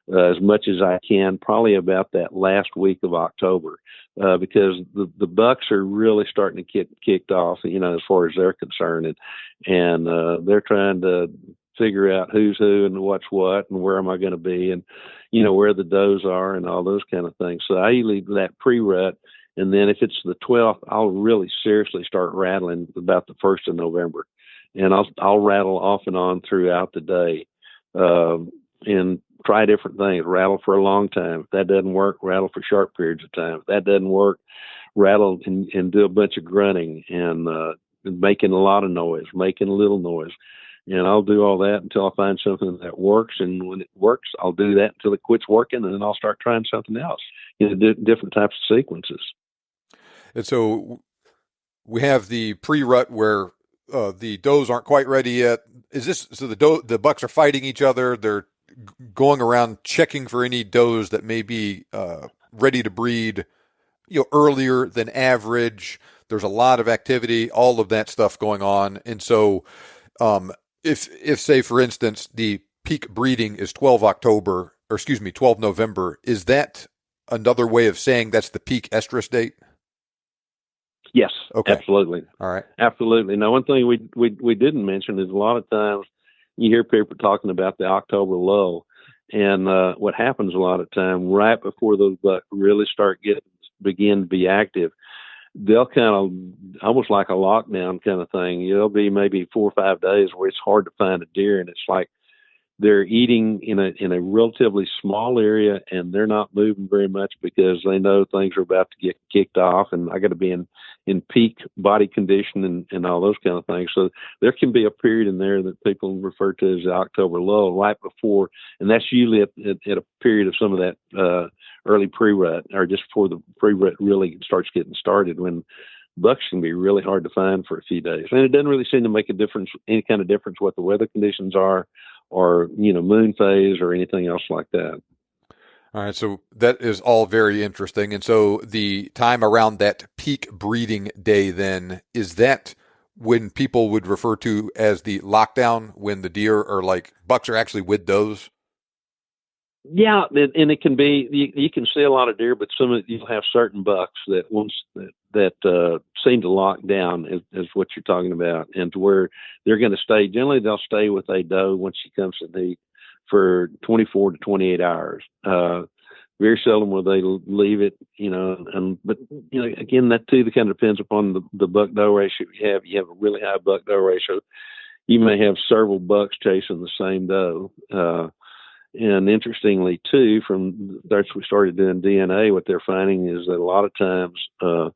as much as I can, probably about that last week of October, because the bucks are really starting to get kicked off, you know, as far as they're concerned, and they're trying to figure out who's who and what's what and where am I going to be, and you know where the does are and all those kind of things. So I usually that pre-rut. And then if it's the 12th, I'll really seriously start rattling about the 1st of November. And I'll rattle off and on throughout the day, and try different things. Rattle for a long time. If that doesn't work, rattle for short periods of time. If that doesn't work, rattle and do a bunch of grunting and making a lot of noise, making a little noise. And I'll do all that until I find something that works. And when it works, I'll do that until it quits working, and then I'll start trying something else. You know, different types of sequences. And so we have the pre-rut where the does aren't quite ready yet. Is this so? The bucks are fighting each other. They're going around checking for any does that may be ready to breed, you know, earlier than average. There's a lot of activity, all of that stuff going on. And so, if say for instance the peak breeding is 12 November, is that another way of saying that's the peak estrus date? Yes, okay. Absolutely. All right. Absolutely. Now, one thing we didn't mention is a lot of times you hear people talking about the October lull, and what happens a lot of time right before those bucks really begin to be active, they'll kind of almost like a lockdown kind of thing. It'll be maybe 4 or 5 days where it's hard to find a deer, and it's like they're eating in a relatively small area, and they're not moving very much because they know things are about to get kicked off, and I got to be in peak body condition and all those kind of things. So there can be a period in there that people refer to as the October lull right before, and that's usually at a period of some of that early pre-rut, or just before the pre-rut really starts getting started, when bucks can be really hard to find for a few days. And it doesn't really seem to make any kind of difference what the weather conditions are, or, you know, moon phase or anything else like that. All right. So that is all very interesting. And so the time around that peak breeding day, then, is that when people would refer to as the lockdown, when the deer are like, bucks are actually with does? Yeah. And it can be, you can see a lot of deer, but you'll have certain bucks that seem to lock down, is what you're talking about, and to where they're going to stay. Generally, they'll stay with a doe once she comes to heat for 24 to 28 hours. Very seldom will they leave it, you know. But you know, again, that too kind of depends upon the buck doe ratio you have. You have a really high buck doe ratio, you may have several bucks chasing the same doe. And interestingly, too, from there we started doing DNA, what they're finding is that a lot of times a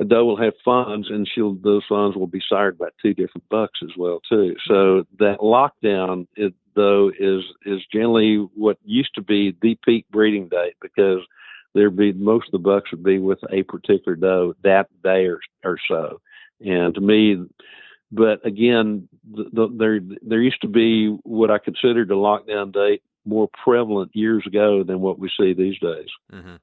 doe will have fawns, and those fawns will be sired by two different bucks as well, too. So that lockdown, though, is generally what used to be the peak breeding date, because most of the bucks would be with a particular doe that day or so. And to me, but again, there used to be what I considered a lockdown date more prevalent years ago than what we see these days. Mm-hmm.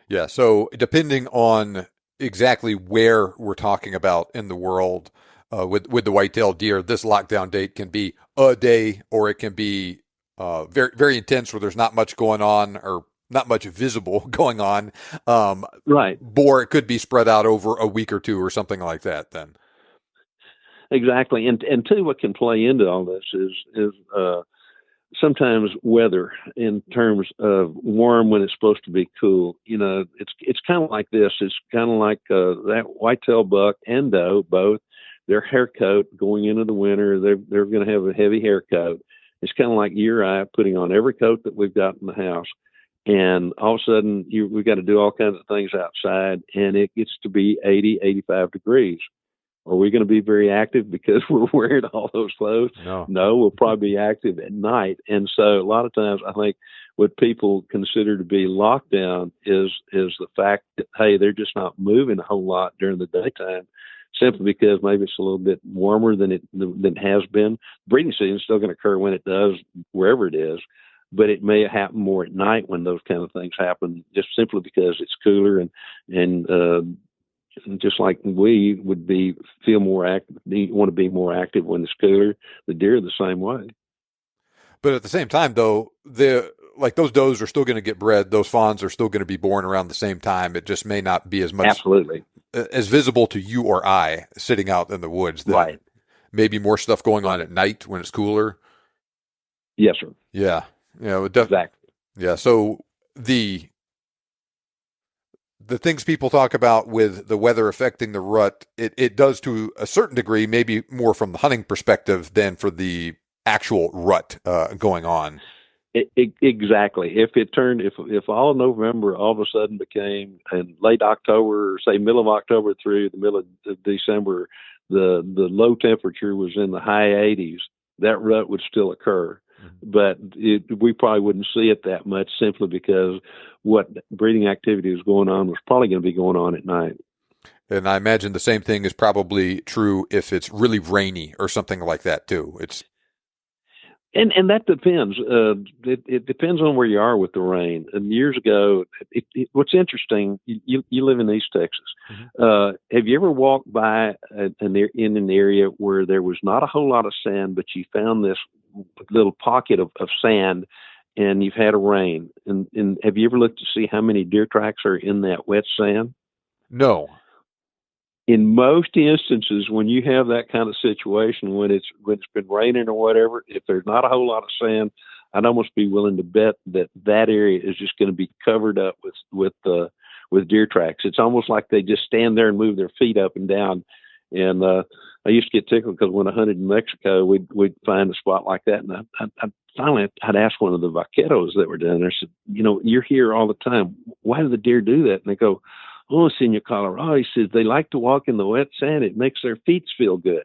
Yeah. So depending on exactly where we're talking about in the world, with the whitetail deer, this lockdown date can be a day, or it can be very, very intense where there's not much going on or not much visible going on. Right. Or it could be spread out over a week or two or something like that then. Exactly. And two, what can play into all this is sometimes weather, in terms of warm when it's supposed to be cool. It's kind of like this. It's kind of like that whitetail buck and doe, both their hair coat going into the winter. They're going to have a heavy hair coat. It's kind of like you or I putting on every coat that we've got in the house. And all of a sudden, we've got to do all kinds of things outside, and it gets to be 80, 85 degrees. Are we going to be very active because we're wearing all those clothes? No, we'll probably be active at night. And so a lot of times I think what people consider to be lockdown is the fact that, hey, they're just not moving a whole lot during the daytime, simply because maybe it's a little bit warmer than it has been. Breeding season is still going to occur when it does, wherever it is, but it may happen more at night when those kind of things happen, just simply because it's cooler and just like we would feel more active, want to be more active when it's cooler. The deer are the same way. But at the same time, though, those does are still going to get bred. Those fawns are still going to be born around the same time. It just may not be as much absolutely as visible to you or I sitting out in the woods. Right. Maybe more stuff going on at night when it's cooler. Yes, sir. Yeah. Exactly. Yeah. So the things people talk about with the weather affecting the rut, it does to a certain degree, maybe more from the hunting perspective than for the actual rut going on. Exactly. If all of November all of a sudden became, in late October, say middle of October through the middle of December, the low temperature was in the high 80s, that rut would still occur. But we probably wouldn't see it that much, simply because what breeding activity was going on was probably going to be going on at night. And I imagine the same thing is probably true if it's really rainy or something like that too. And that depends. It depends on where you are with the rain. And years ago, what's interesting, you live in East Texas. Mm-hmm. Have you ever walked by in an area where there was not a whole lot of sand, but you found this little pocket of sand, and you've had a rain? And have you ever looked to see how many deer tracks are in that wet sand? No. In most instances, when you have that kind of situation, when it's been raining or whatever, if there's not a whole lot of sand, I'd almost be willing to bet that area is just going to be covered up with deer tracks. It's almost like they just stand there and move their feet up and down. And I used to get tickled because when I hunted in Mexico, we'd find a spot like that, and I'd ask one of the vaqueros that were down there. I said, you're here all the time. Why do the deer do that? And they go, "Oh, Senor Colorado," he says, "they like to walk in the wet sand. It makes their feet feel good."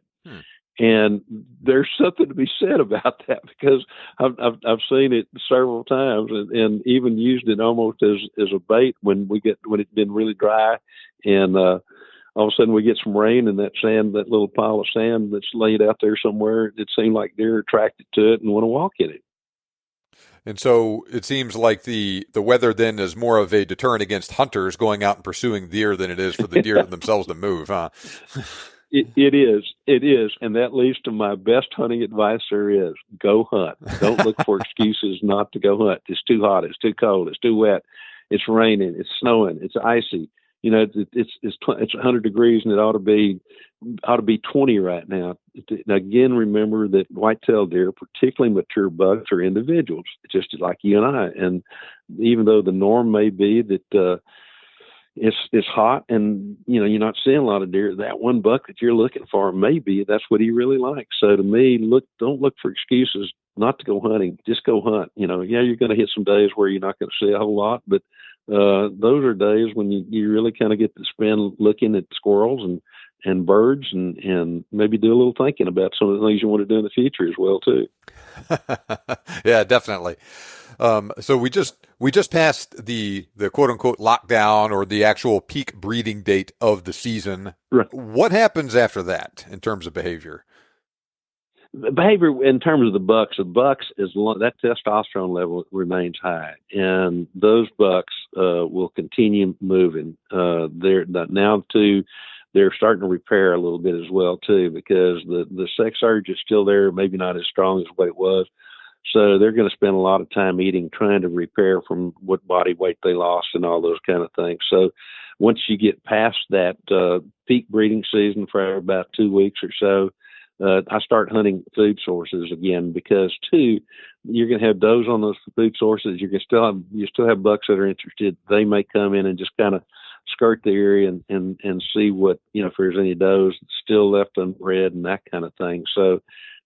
And there's something to be said about that, because I've seen it several times, and even used it almost as a bait when it's been really dry, and all of a sudden we get some rain, and that little pile of sand that's laid out there somewhere, it seemed like deer are attracted to it and want to walk in it. And so it seems like the weather then is more of a deterrent against hunters going out and pursuing deer than it is for the deer themselves to move, huh? It is. And that leads to my best hunting advice there is: go hunt. Don't look for excuses not to go hunt. It's too hot. It's too cold. It's too wet. It's raining. It's snowing. It's icy. It's 100 degrees, and it ought to be 20 right now. And again, remember that whitetail deer, particularly mature bucks, are individuals, just like you and I. And even though the norm may be that it's hot, and you're not seeing a lot of deer. That one buck that you're looking for, maybe that's what he really likes. So to me, don't look for excuses not to go hunting. Just go hunt. Yeah, you're going to hit some days where you're not going to see a whole lot, but those are days when you really kind of get to spend looking at squirrels and birds, and maybe do a little thinking about some of the things you want to do in the future as well too. Yeah, definitely. So we just passed the quote unquote lockdown, or the actual peak breeding date of the season. Right. What happens after that in terms of behavior? The behavior in terms of the bucks is that testosterone level remains high, and those bucks will continue moving. They're starting to repair a little bit as well too, because the sex urge is still there, maybe not as strong as what it was. So they're going to spend a lot of time eating, trying to repair from what body weight they lost and all those kind of things. So once you get past that peak breeding season for about 2 weeks or so, I start hunting food sources again, because too, you're going to have does on those food sources. You still have bucks that are interested. They may come in and just kind of skirt the area and see what, if there's any does still left unbred and that kind of thing. So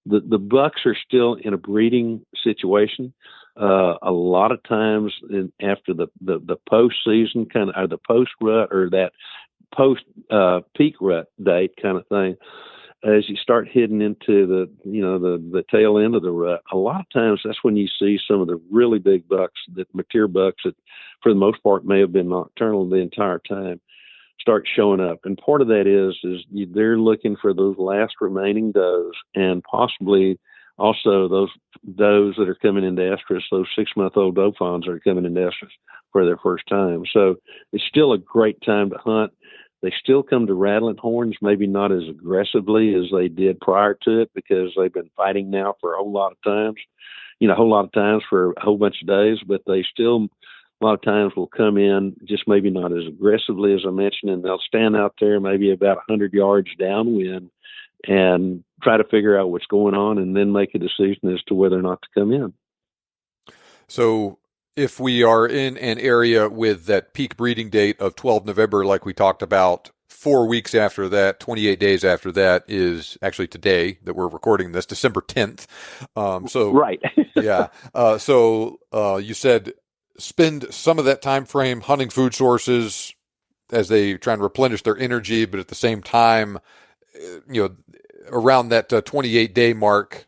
the bucks are still in a breeding situation. A lot of times after the post season kind of, or the post rut, or that post peak rut date kind of thing, as you start heading into the tail end of the rut, a lot of times that's when you see some of the really big bucks, that mature bucks that for the most part may have been nocturnal the entire time, start showing up. And part of that is they're looking for those last remaining does, and possibly also those does that are coming into estrus, those 6-month-old doe fawns that are coming into estrus for their first time. So it's still a great time to hunt. They still come to rattling horns, maybe not as aggressively as they did prior to it, because they've been fighting now for a whole lot of times, for a whole bunch of days, but they still a lot of times will come in just maybe not as aggressively as I mentioned, and they'll stand out there maybe about 100 yards downwind and try to figure out what's going on, and then make a decision as to whether or not to come in. So if we are in an area with that peak breeding date of 12 November, like we talked about, 4 weeks after that, 28 days after that is actually today that we're recording this, December 10th. Right. Yeah. So you said spend some of that time frame hunting food sources as they try and replenish their energy, but at the same time, around that 28-day mark,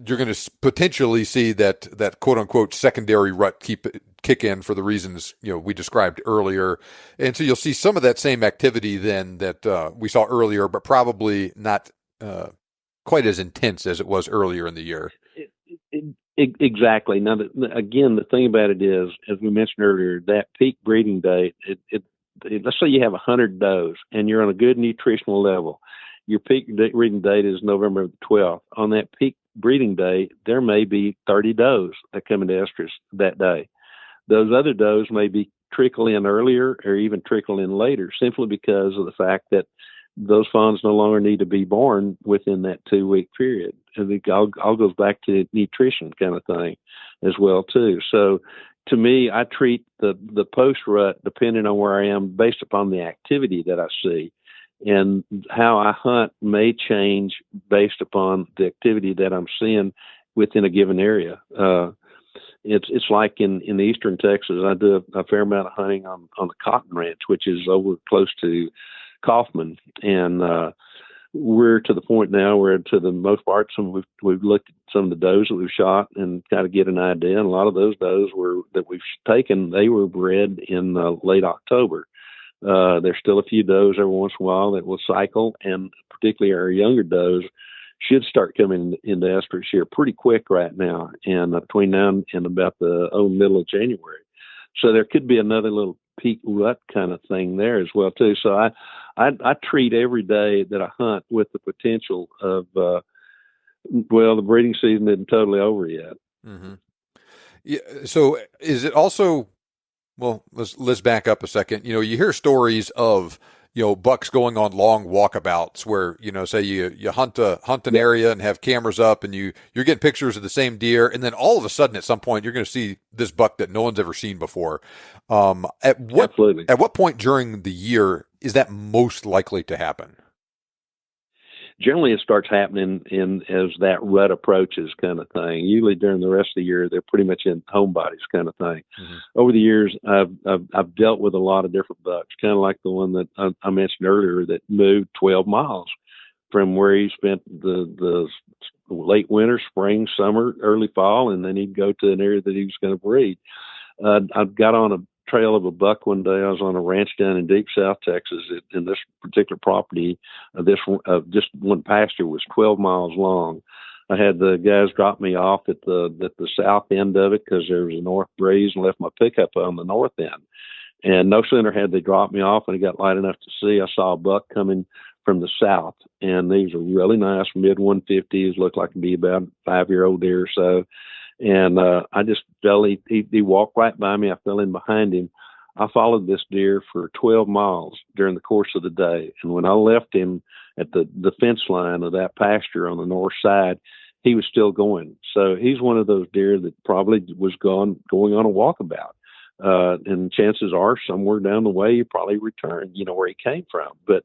you're going to potentially see that quote unquote secondary rut kick in for the reasons we described earlier, and so you'll see some of that same activity then that we saw earlier, but probably not quite as intense as it was earlier in the year. Exactly. Now, again, the thing about it is, as we mentioned earlier, that peak breeding date. Let's say you have 100 does and you're on a good nutritional level. Your peak breeding date is November 12th. On that peak breeding day, there may be 30 does that come into estrus that day. Those other does may be trickle in earlier or even trickle in later, simply because of the fact that those fawns no longer need to be born within that 2-week period. And it all goes back to nutrition kind of thing as well too. So to me, I treat the post rut, depending on where I am, based upon the activity that I see. And how I hunt may change based upon the activity that I'm seeing within a given area. It's like in eastern Texas, I do a fair amount of hunting on the Cotton Ranch, which is over close to Kaufman, and we're to the point now where, to the most part, we've looked at some of the does that we've shot and kind of get an idea. And a lot of those does that we've taken, they were bred in late October. There's still a few does every once in a while that will cycle, and particularly our younger does should start coming into estrus here pretty quick right now, and between now and about the middle of January. So there could be another little peak rut kind of thing there as well too. So I treat every day that I hunt with the potential of the breeding season isn't totally over yet. Mm-hmm. Yeah. So is it also, well, let's back up a second. You hear stories of bucks going on long walkabouts where, say you hunt an area and have cameras up and you're getting pictures of the same deer. And then all of a sudden at some point, you're going to see this buck that no one's ever seen before. Absolutely. At what point during the year is that most likely to happen? Generally, it starts happening as that rut approaches, kind of thing. Usually during the rest of the year, they're pretty much in homebodies, kind of thing. Mm-hmm. Over the years, I've dealt with a lot of different bucks, kind of like the one that I mentioned earlier that moved 12 miles from where he spent the late winter, spring, summer, early fall, and then he'd go to an area that he was going to breed. I got on a trail of a buck one day. I was on a ranch down in deep South Texas. In this particular property, just one pasture was 12 miles long. I had the guys drop me off at the south end of it because there was a north breeze, and left my pickup on the north end. And no sooner had they dropped me off and it got light enough to see, I saw a buck coming from the south, and these were really nice mid 150s, looked like to be about a 5-year-old deer or so. And I just fell, he walked right by me. I fell in behind him. I followed this deer for 12 miles during the course of the day. And when I left him at the fence line of that pasture on the north side, he was still going. So he's one of those deer that probably was going on a walkabout. And chances are somewhere down the way, he probably returned, where he came from. But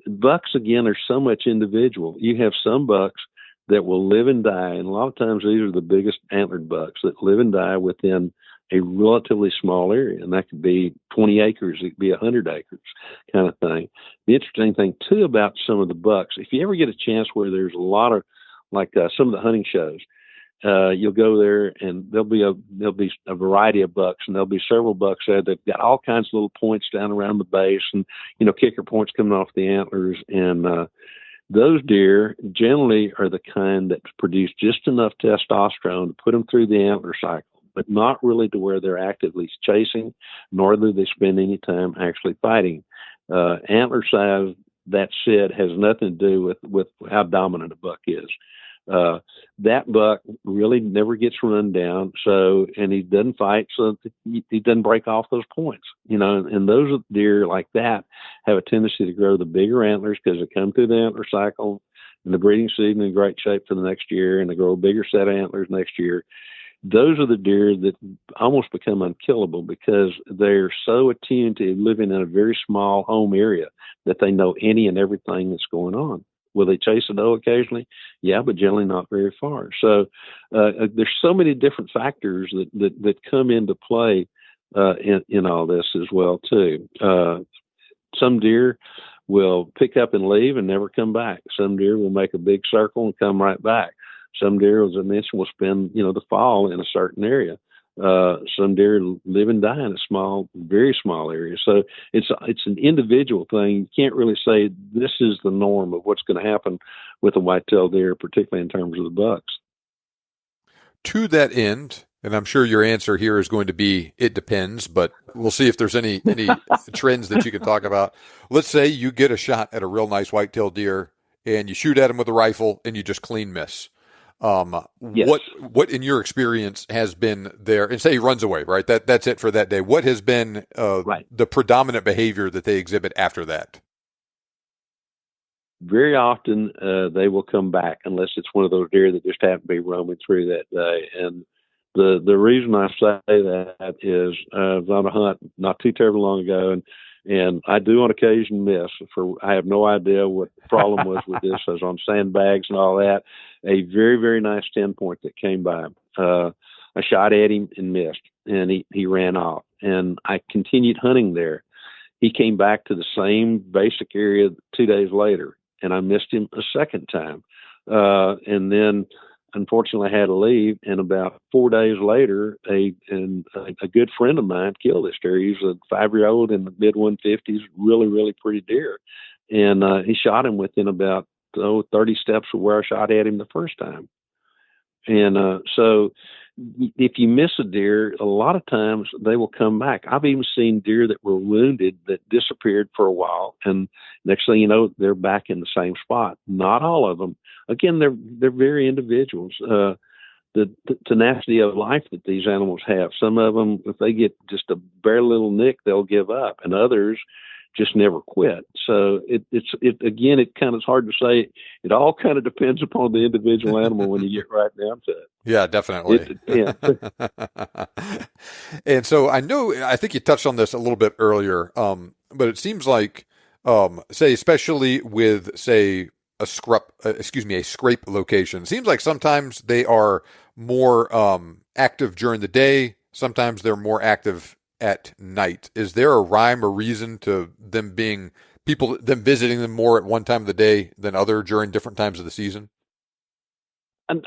bucks, again, are so much individual. You have some bucks that will live and die. And a lot of times these are the biggest antlered bucks that live and die within a relatively small area. And that could be 20 acres. It could be 100 acres kind of thing. The interesting thing too about some of the bucks, if you ever get a chance where there's a lot of, like some of the hunting shows, you'll go there and there'll be a variety of bucks, and there'll be several bucks there that got all kinds of little points down around the base and, kicker points coming off the antlers. And, those deer generally are the kind that produce just enough testosterone to put them through the antler cycle, but not really to where they're actively chasing, nor do they spend any time actually fighting. Antler size, that said, has nothing to do with how dominant a buck is. That buck really never gets run down, and he doesn't fight, so he doesn't break off those points, and those deer like that have a tendency to grow the bigger antlers because they come through the antler cycle and the breeding season in great shape for the next year, and they grow a bigger set of antlers next year. Those are the deer that almost become unkillable because they're so attuned to living in a very small home area that they know any and everything that's going on. Will they chase a doe occasionally? Yeah, but generally not very far. So there's so many different factors that come into play in all this as well too. Some deer will pick up and leave and never come back. Some deer will make a big circle and come right back. Some deer, as I mentioned, will spend the fall in a certain area. Some deer live and die in a very small area. So it's an individual thing. You can't really say this is the norm of what's going to happen with a whitetail deer, particularly in terms of the bucks. To that end, and I'm sure your answer here is going to be, it depends, but we'll see if there's any trends that you can talk about. Let's say you get a shot at a real nice whitetail deer and you shoot at him with a rifle and you just clean miss. Yes. What in your experience has been there, and say he runs away, right? That's it for that day. What has been the predominant behavior that they exhibit after that? Very often they will come back unless it's one of those deer that just happen to be roaming through that day. And the reason I say that is I was on a hunt not too terribly long ago, and I do on occasion miss. I have no idea what the problem was with this. I was on sandbags and all that. A very, very nice 10-point that came by. I shot at him and missed, and he ran off. And I continued hunting there. He came back to the same basic area 2 days later, and I missed him a second time. And then, unfortunately, I had to leave. And about 4 days later, a good friend of mine killed this deer. He was a 5-year-old in the mid 150s, really, really pretty deer. And he shot him within about 30 steps of where I shot at him the first time. And so if you miss a deer, a lot of times they will come back. I've even seen deer that were wounded that disappeared for a while, and next thing you know, they're back in the same spot. Not all of them. Again, they're very individuals. The tenacity of life that these animals have. Some of them, if they get just a bare little nick, they'll give up, and others just never quit. So it's again, it kind of is hard to say. It all kind of depends upon the individual animal when you get right down to it. Yeah, definitely. Yeah. And so I think you touched on this a little bit earlier, but it seems like, say, especially with, say, a scrape location, it seems like sometimes they are more active during the day. Sometimes they're more active at night. Is there a rhyme or reason to them visiting them more at one time of the day than other during different times of the season?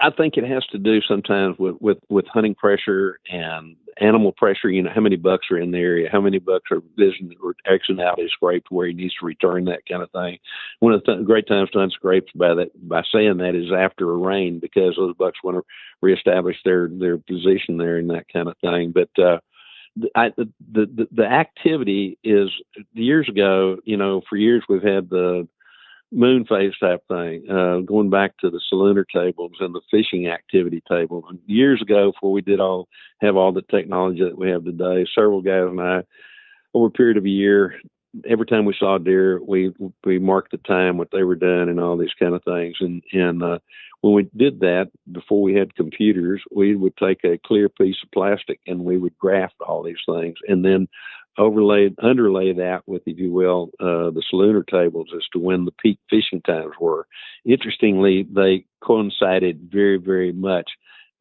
I think it has to do sometimes with hunting pressure and animal pressure. You know, how many bucks are in the area, how many bucks are visiting or exiting out his scrape where he needs to return, that kind of thing. One of the great times to hunt scrapes by saying that is after a rain, because those bucks want to reestablish their position there and that kind of thing. But the activity is, years ago, you know, for years we've had the moon phase type thing, going back to the salooner tables and the fishing activity table. And years ago, before we have all the technology that we have today, several guys and I, over a period of a year, every time we saw deer, we marked the time, what they were doing, and all these kind of things. And when we did that, before we had computers, we would take a clear piece of plastic and we would graph all these things, and then underlay that with, if you will, the salooner tables as to when the peak fishing times were. Interestingly, they coincided very, very much.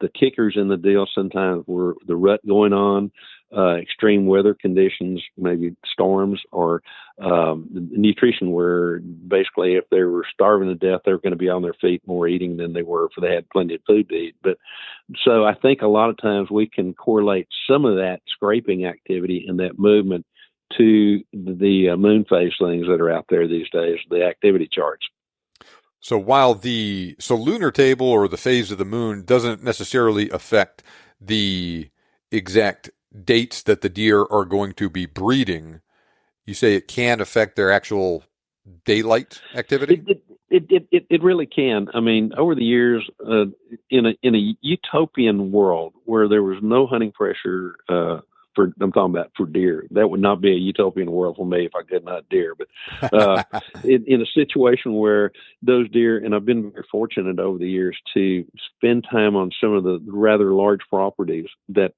The kickers in the deal sometimes were the rut going on, extreme weather conditions, maybe storms, or nutrition, where basically if they were starving to death, they were going to be on their feet more eating than they were if they had plenty of food to eat. But so I think a lot of times we can correlate some of that scraping activity and that movement to the moon phase things that are out there these days, the activity charts. So while the lunar table or the phase of the moon doesn't necessarily affect the exact dates that the deer are going to be breeding, you say it can affect their actual daylight activity? It really can. I mean, over the years, in a utopian world where there was no hunting pressure, I'm talking about for deer, that would not be a utopian world for me if I could hunt deer. But in a situation where those deer, and I've been very fortunate over the years to spend time on some of the rather large properties that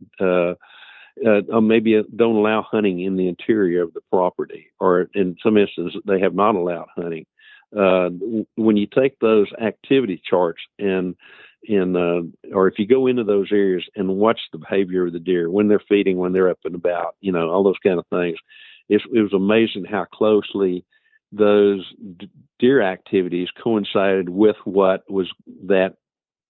maybe don't allow hunting in the interior of the property, or in some instances they have not allowed hunting. When you take those activity charts or if you go into those areas and watch the behavior of the deer when they're feeding, when they're up and about, you know, all those kind of things, it was amazing how closely those deer activities coincided with what was that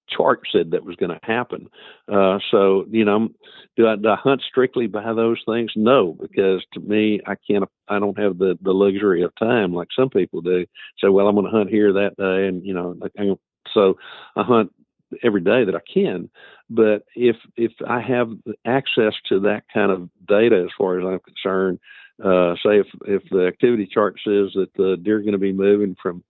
chart said that was going to happen. So, you know, do I hunt strictly by those things? No, because to me, I don't have the luxury of time like some people do. So, well, I'm going to hunt here that day, and, you know, so I hunt every day that I can. But if I have access to that kind of data, as far as I'm concerned, say if the activity chart says that the deer are going to be moving from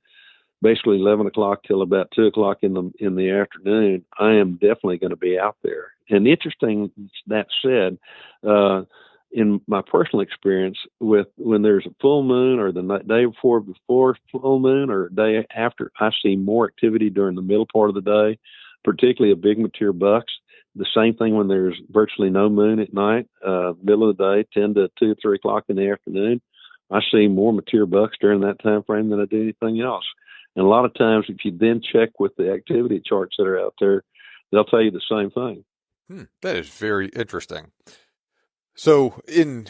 basically 11 o'clock till about 2 o'clock in the afternoon, I am definitely going to be out there. And interesting, that said, in my personal experience, when there's a full moon or the day before full moon or day after, I see more activity during the middle part of the day, particularly of big mature bucks. The same thing when there's virtually no moon at night, middle of the day, 10 to 2 or 3 o'clock in the afternoon. I see more mature bucks during that time frame than I do anything else. And a lot of times, if you then check with the activity charts that are out there, they'll tell you the same thing. That is very interesting. So, in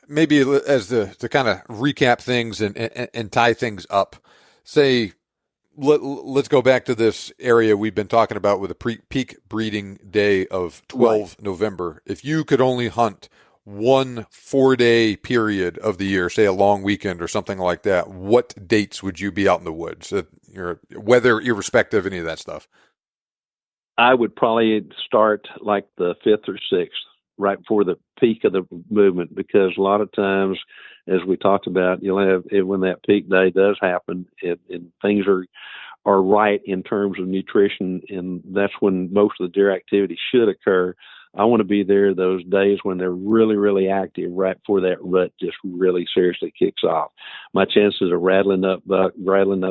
maybe as to kind of recap things and tie things up, say, let's go back to this area we've been talking about with a peak breeding day of 12 November. If you could only hunt 1 4-day period of the year, say a long weekend or something like that, what dates would you be out in the woods? Weather irrespective, any of that stuff. I would probably start like the 5th or 6th, right before the peak of the movement, because a lot of times, as we talked about, you'll have, when that peak day does happen, and things are right in terms of nutrition, and that's when most of the deer activity should occur. I want to be there those days when they're really, really active, right before that rut just really seriously kicks off. My chances of rattling up or grunting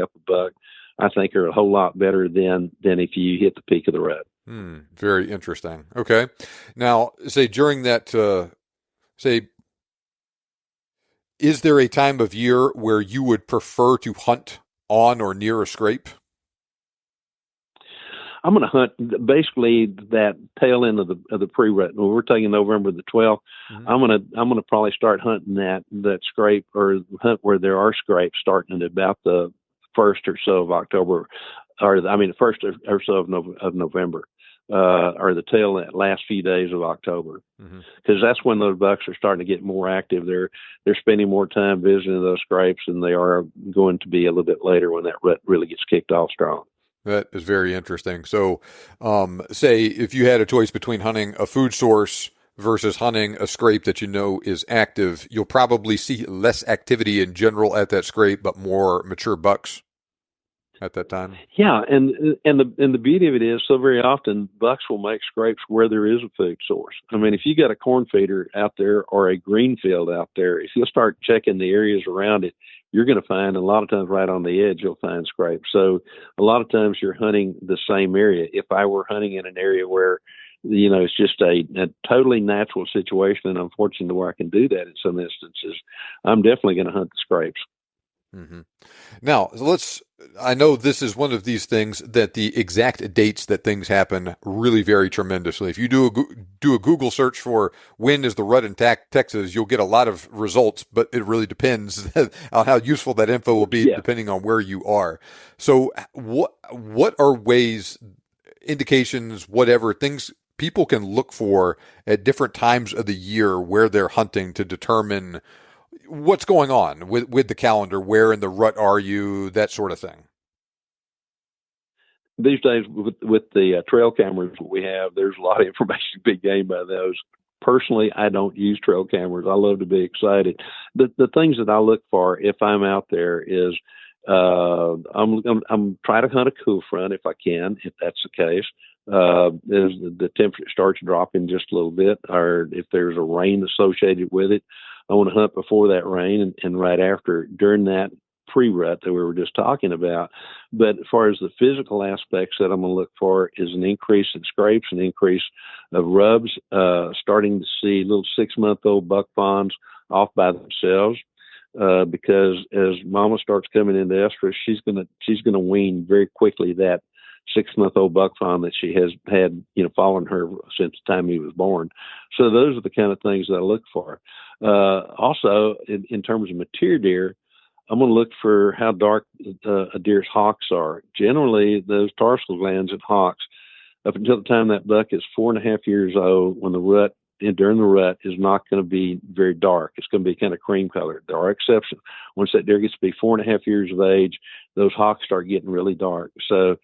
up a buck, I think, are a whole lot better than if you hit the peak of the rut. Very interesting. Okay. Now, say during that, is there a time of year where you would prefer to hunt on or near a scrape? I'm going to hunt basically that tail end of the pre-rut. When we're taking November the 12th, I'm going to probably start hunting that scrape, or hunt where there are scrapes, starting at about the first or so of October, the first or so of November, or the tail last few days of October, because that's when those bucks are starting to get more active. They're spending more time visiting those scrapes than they are going to be a little bit later when that rut really gets kicked off strong. That is very interesting. So, say if you had a choice between hunting a food source versus hunting a scrape that you know is active, you'll probably see less activity in general at that scrape, but more mature bucks at that time. Yeah, and the beauty of it is, so very often bucks will make scrapes where there is a food source. I mean, if you got a corn feeder out there or a green field out there, if you'll start checking the areas around it, you're going to find, a lot of times right on the edge, you'll find scrapes. So a lot of times you're hunting the same area. If I were hunting in an area where, it's just a totally natural situation, and I'm fortunate where I can do that in some instances, I'm definitely going to hunt the scrapes. Now, I know this is one of these things that the exact dates that things happen really vary tremendously. If you do a Google search for when is the rut in Texas, you'll get a lot of results, but it really depends on how useful that info will be depending on where you are. So what are ways, indications, whatever, things people can look for at different times of the year where they're hunting to determine what's going on with the calendar? Where in the rut are you? That sort of thing. These days, with the trail cameras we have, there's a lot of information to be gained by those. Personally, I don't use trail cameras. I love to be excited. The things that I look for if I'm out there is I'm trying to hunt a cool front if I can, if that's the case. As the temperature starts dropping just a little bit, or if there's a rain associated with it, I want to hunt before that rain and right after, during that pre-rut that we were just talking about. But as far as the physical aspects that I'm going to look for is an increase in scrapes, an increase of rubs, starting to see little 6-month-old buck fawns off by themselves. Because as mama starts coming into estrus, she's gonna wean very quickly that 6-month-old buck fawn that she has had, following her since the time he was born. So those are the kind of things that I look for. Also, in terms of mature deer, I'm going to look for how dark a deer's hocks are. Generally, those tarsal glands in hocks, up until the time that buck is 4.5 years old, during the rut, is not going to be very dark. It's going to be kind of cream colored. There are exceptions. Once that deer gets to be 4.5 years of age, those hocks start getting really dark. So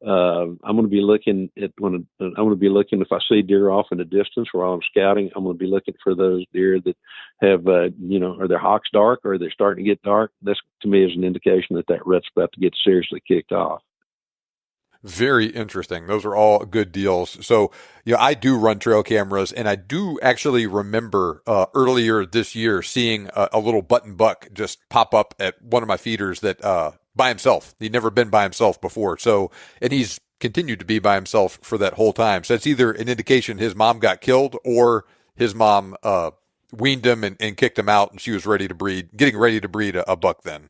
I'm going to be looking if I see deer off in the distance while I'm scouting. I'm going to be looking for those deer that have, are their hocks dark or they're starting to get dark. This, to me, is an indication that rut's about to get seriously kicked off. Very interesting. Those are all good deals. So, I do run trail cameras, and I do actually remember earlier this year seeing a little button buck just pop up at one of my feeders that by himself. He'd never been by himself before. So, and he's continued to be by himself for that whole time. So it's either an indication his mom got killed or his mom weaned him and kicked him out, and she was getting ready to breed a buck then.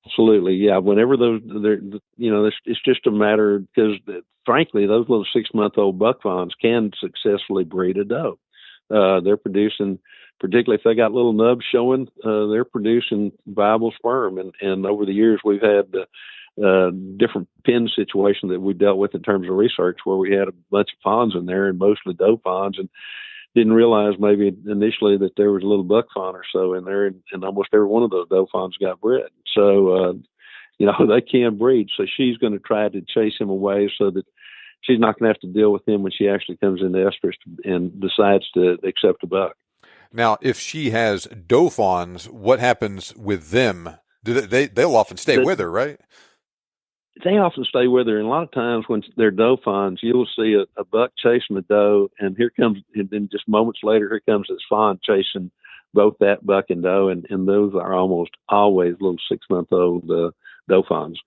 Absolutely, yeah. Whenever it's just a matter, because frankly, those little 6-month-old buck fawns can successfully breed a doe. They're producing, particularly if they got little nubs showing, they're producing viable sperm. And over the years, we've had different pen situations that we dealt with in terms of research, where we had a bunch of fawns in there, and mostly doe fawns, and didn't realize maybe initially that there was a little buck fawn or so in there, and almost every one of those doe fawns got bred. So, they can breed. So she's going to try to chase him away so that she's not going to have to deal with him when she actually comes into estrus and decides to accept a buck. Now, if she has doe fawns, what happens with them? They'll often stay with her, right? they often stay with her. And a lot of times when they're doe fawns, you'll see a buck chasing a doe, and then just moments later, here comes this fawn chasing both that buck and doe, and those are almost always little 6-month-old doe fawns.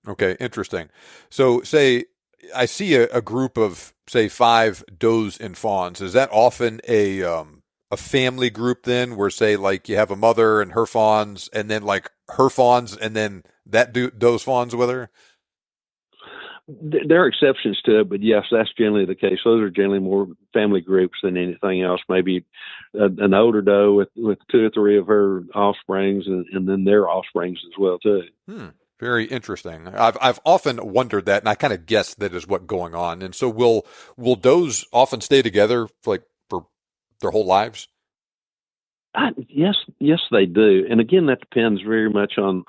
Okay, interesting. So, say I see a group of, say, 5 does and fawns. Is that often a family group then, where, say, like you have a mother and her fawns, and then like her fawns, and then that doe's fawns with her? There are exceptions to it, but yes, that's generally the case. Those are generally more family groups than anything else. Maybe an older doe with 2 or 3 of her offsprings, and then their offsprings as well too. Very interesting. I've often wondered that, and I kind of guessed that is what's going on. And so, will does often stay together for their whole lives? Yes, they do. And again, that depends very much on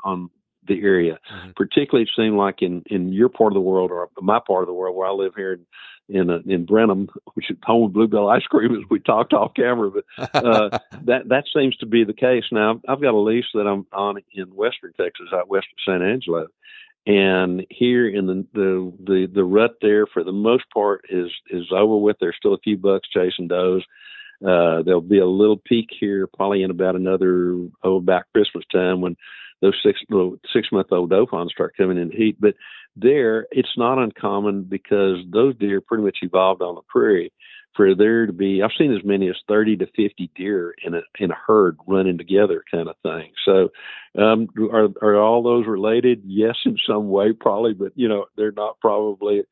the area. Particularly, it seemed like in your part of the world, or my part of the world, where I live here in Brenham, which is home of Bluebell ice cream, as we talked off camera. But that seems to be the case. Now, I've got a lease that I'm on in western Texas, out west of San Angelo, and here in the rut there, for the most part, is over with. There's still a few bucks chasing does. There'll be a little peak here, probably in about about Christmas time, when those 6-month-old doe fawns start coming in heat. But there, it's not uncommon, because those deer pretty much evolved on the prairie, for there to be, I've seen as many as 30 to 50 deer in a herd running together, kind of thing. So, are all those related? Yes, in some way, probably, but they're not probably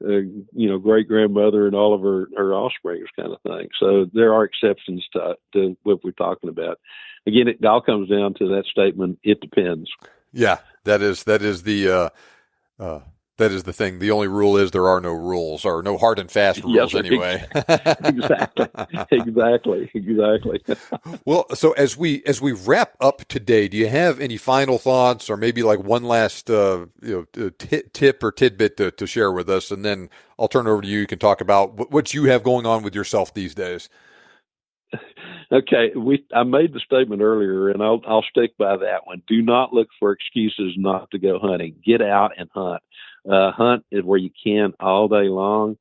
great grandmother and all of her offspring, kind of thing. So there are exceptions to what we're talking about. Again, it all comes down to that statement. It depends. Yeah, that is the thing. The only rule is there are no rules, or no hard and fast rules, anyway. Exactly. Well, so as we wrap up today, do you have any final thoughts, or maybe like one last tip or tidbit to share with us, and then I'll turn it over to you. You can talk about what you have going on with yourself these days. Okay, I made the statement earlier, and I'll stick by that one. Do not look for excuses not to go hunting. Get out and hunt. Hunt is where you can all day long.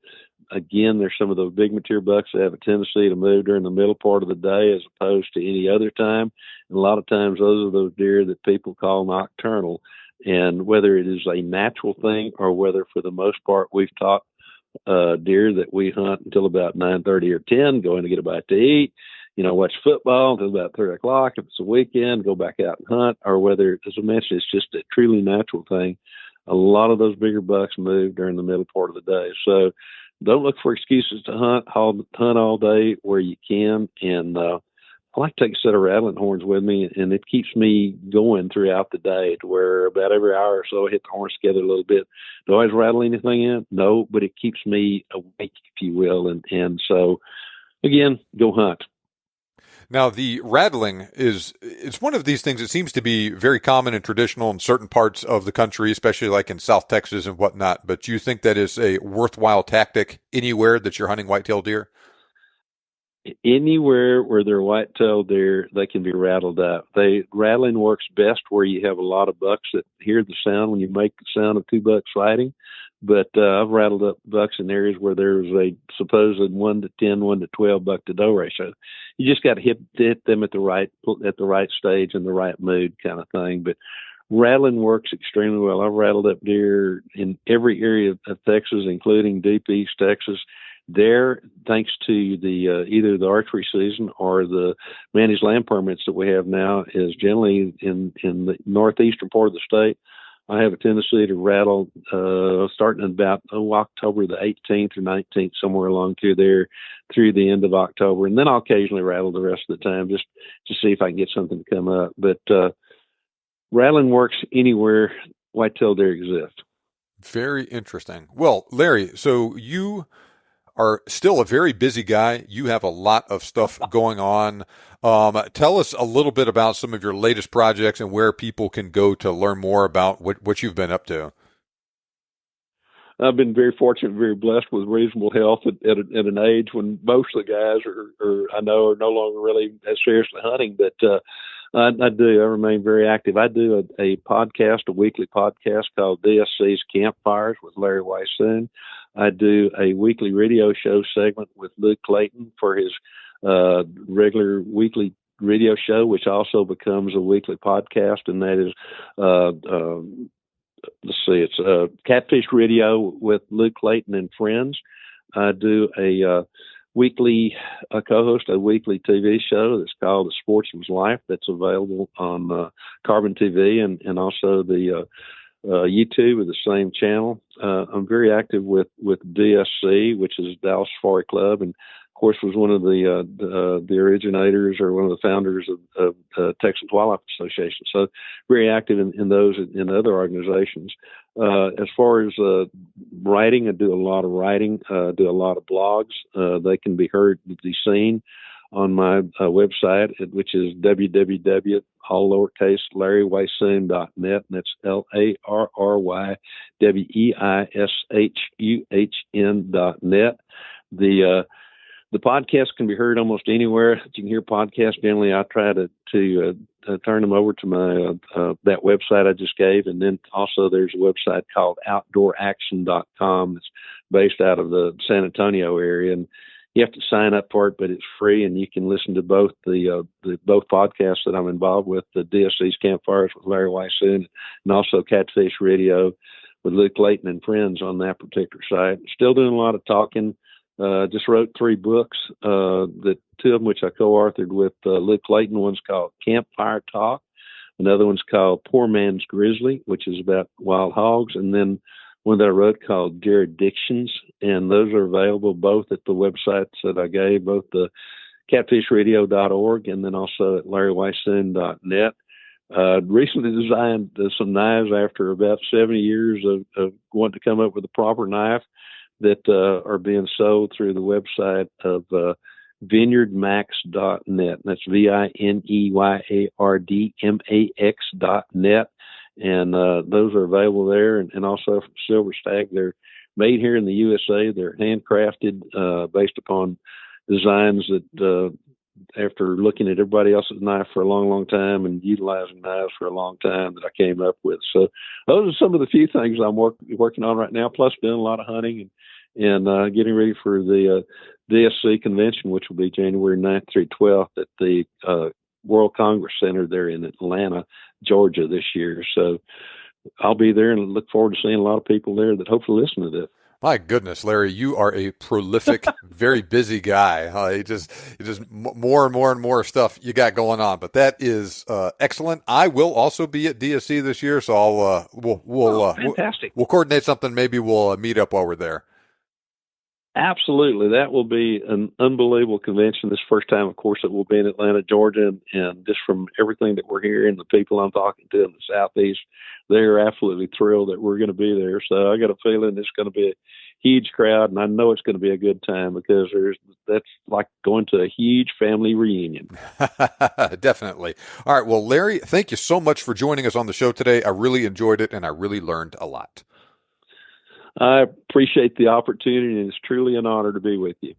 Again, there's some of those big mature bucks that have a tendency to move during the middle part of the day as opposed to any other time. And a lot of times those are those deer that people call nocturnal. And whether it is a natural thing, or whether for the most part we've taught deer that we hunt until about 9:30 or 10, going to get a bite to eat, watch football until about 3 o'clock. If it's a weekend, go back out and hunt. Or whether, as I mentioned, it's just a truly natural thing. A lot of those bigger bucks move during the middle part of the day. So don't look for excuses to hunt. Hunt all day where you can. And I like to take a set of rattling horns with me, and it keeps me going throughout the day, to where about every hour or so I hit the horns together a little bit. Do I always rattle anything in? No, but it keeps me awake, if you will. And so, again, go hunt. Now, the rattling it's one of these things that seems to be very common and traditional in certain parts of the country, especially like in South Texas and whatnot. But do you think that is a worthwhile tactic anywhere that you're hunting whitetail deer? Anywhere where they're whitetail deer, they can be rattled up. Rattling works best where you have a lot of bucks that hear the sound when you make the sound of 2 bucks fighting. But I've rattled up bucks in areas where there's a supposed 1 to 10, 1 to 12 buck to doe ratio. You just got to hit them at the right stage and the right mood, kind of thing. But rattling works extremely well. I've rattled up deer in every area of Texas, including deep East Texas. There, thanks to the either the archery season or the managed land permits that we have now, is generally in the northeastern part of the state. I have a tendency to rattle starting in about October the 18th or 19th, somewhere along through there, through the end of October. And then I'll occasionally rattle the rest of the time just to see if I can get something to come up. But rattling works anywhere whitetail deer exist. Very interesting. Well, Larry, so you are still a very busy guy. You have a lot of stuff going on. Tell us a little bit about some of your latest projects and where people can go to learn more about what you've been up to. I've been very fortunate, very blessed with reasonable health at an age when most of the guys are I know are no longer really as seriously hunting. But I do. I remain very active. I do a podcast, a weekly podcast called DSC's Campfires with Larry Weishuhn. I do a weekly radio show segment with Luke Clayton for his regular weekly radio show, which also becomes a weekly podcast, and that is, it's Catfish Radio with Luke Clayton and friends. I do a weekly co-host a weekly TV show that's called The Sportsman's Life, that's available on Carbon TV and also the YouTube of the same channel. I'm very active with DSC, which is Dallas Safari Club, and of course was one of the originators or one of the founders of Texas Wildlife Association. So very active in those in other organizations. As far as writing, I do a lot of writing, do a lot of blogs. They can be heard, be seen on my website, which is www, all lowercase, LarryWeishuhn.net, and that's LarryWeishuhn.net. The podcast can be heard almost anywhere that you can hear podcasts. Generally, I try to turn them over to my that website I just gave, and then also there's a website called OutdoorAction.com that's based out of the San Antonio area, and you have to sign up for it, but it's free, and you can listen to both both podcasts that I'm involved with, the DSC's Campfires with Larry Weishuhn, and also Catfish Radio with Luke Clayton and friends on that particular site. Still doing a lot of talking. Just wrote 3 books, that 2 of them which I co-authored with Luke Clayton. One's called Campfire Talk. Another one's called Poor Man's Grizzly, which is about wild hogs. And then one that I wrote called Jurisdictions. And those are available both at the websites that I gave, both the catfishradio.org and then also at LarryWeishuhn.net. Recently designed some knives after about 70 years of wanting to come up with a proper knife that are being sold through the website of vineyardmax.net. And that's VINEYARDMAX.net. And those are available there. And also from Silver Stag. They're made here in the USA. They're handcrafted based upon designs that after looking at everybody else's knife for a long, long time and utilizing knives for a long time that I came up with. So those are some of the few things I'm working on right now, plus doing a lot of hunting and getting ready for the DSC convention, which will be January 9th through 12th at the World Congress Center there in Atlanta, Georgia this year. So I'll be there and look forward to seeing a lot of people there that hopefully listen to this. My goodness, Larry, you are a prolific, very busy guy. You just more and more and more stuff you got going on. But that is excellent. I will also be at DSC this year, so I'll fantastic. We'll coordinate something. Maybe we'll meet up while we're there. Absolutely. That will be an unbelievable convention. This first time, of course, it will be in Atlanta, Georgia. And just from everything that we're hearing, the people I'm talking to in the Southeast, they're absolutely thrilled that we're going to be there. So I got a feeling it's going to be a huge crowd, and I know it's going to be a good time because that's like going to a huge family reunion. Definitely. All right. Well, Larry, thank you so much for joining us on the show today. I really enjoyed it, and I really learned a lot. I appreciate the opportunity, and it's truly an honor to be with you.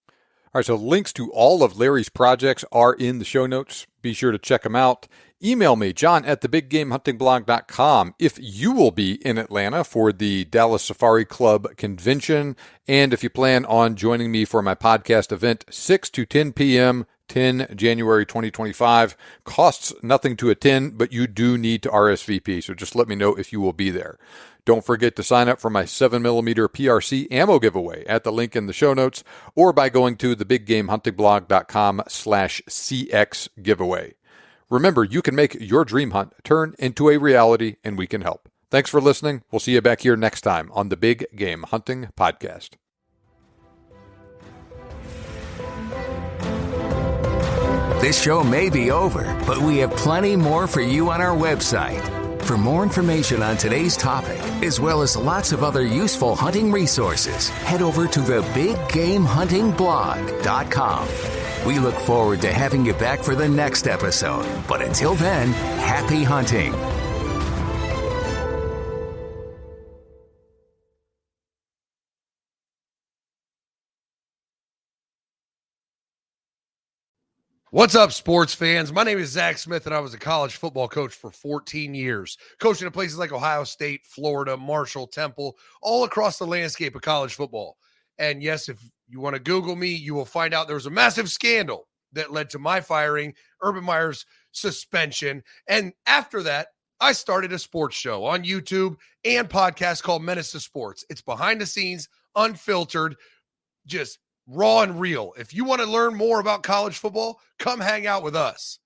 All right, so links to all of Larry's projects are in the show notes. Be sure to check them out. Email me, john@thebiggamehuntingblog.com, if you will be in Atlanta for the Dallas Safari Club convention, and if you plan on joining me for my podcast event, 6 to 10 p.m., 10 January 2025. Costs nothing to attend, but you do need to RSVP, so just let me know if you will be there. Don't forget to sign up for my 7mm PRC ammo giveaway at the link in the show notes or by going to thebiggamehuntingblog.com/CX giveaway. Remember, you can make your dream hunt turn into a reality, and we can help. Thanks for listening. We'll see you back here next time on the Big Game Hunting Podcast. This show may be over, but we have plenty more for you on our website. For more information on today's topic, as well as lots of other useful hunting resources, head over to thebiggamehuntingblog.com. We look forward to having you back for the next episode. But until then, happy hunting. What's up, sports fans? My name is Zach Smith, and I was a college football coach for 14 years, coaching at places like Ohio State, Florida, Marshall, Temple, all across the landscape of college football. And yes, if you want to Google me, you will find out there was a massive scandal that led to my firing, Urban Meyer's suspension. And after that, I started a sports show on YouTube and podcast called Menace to Sports. It's behind the scenes, unfiltered, just raw and real. If you want to learn more about college football, come hang out with us.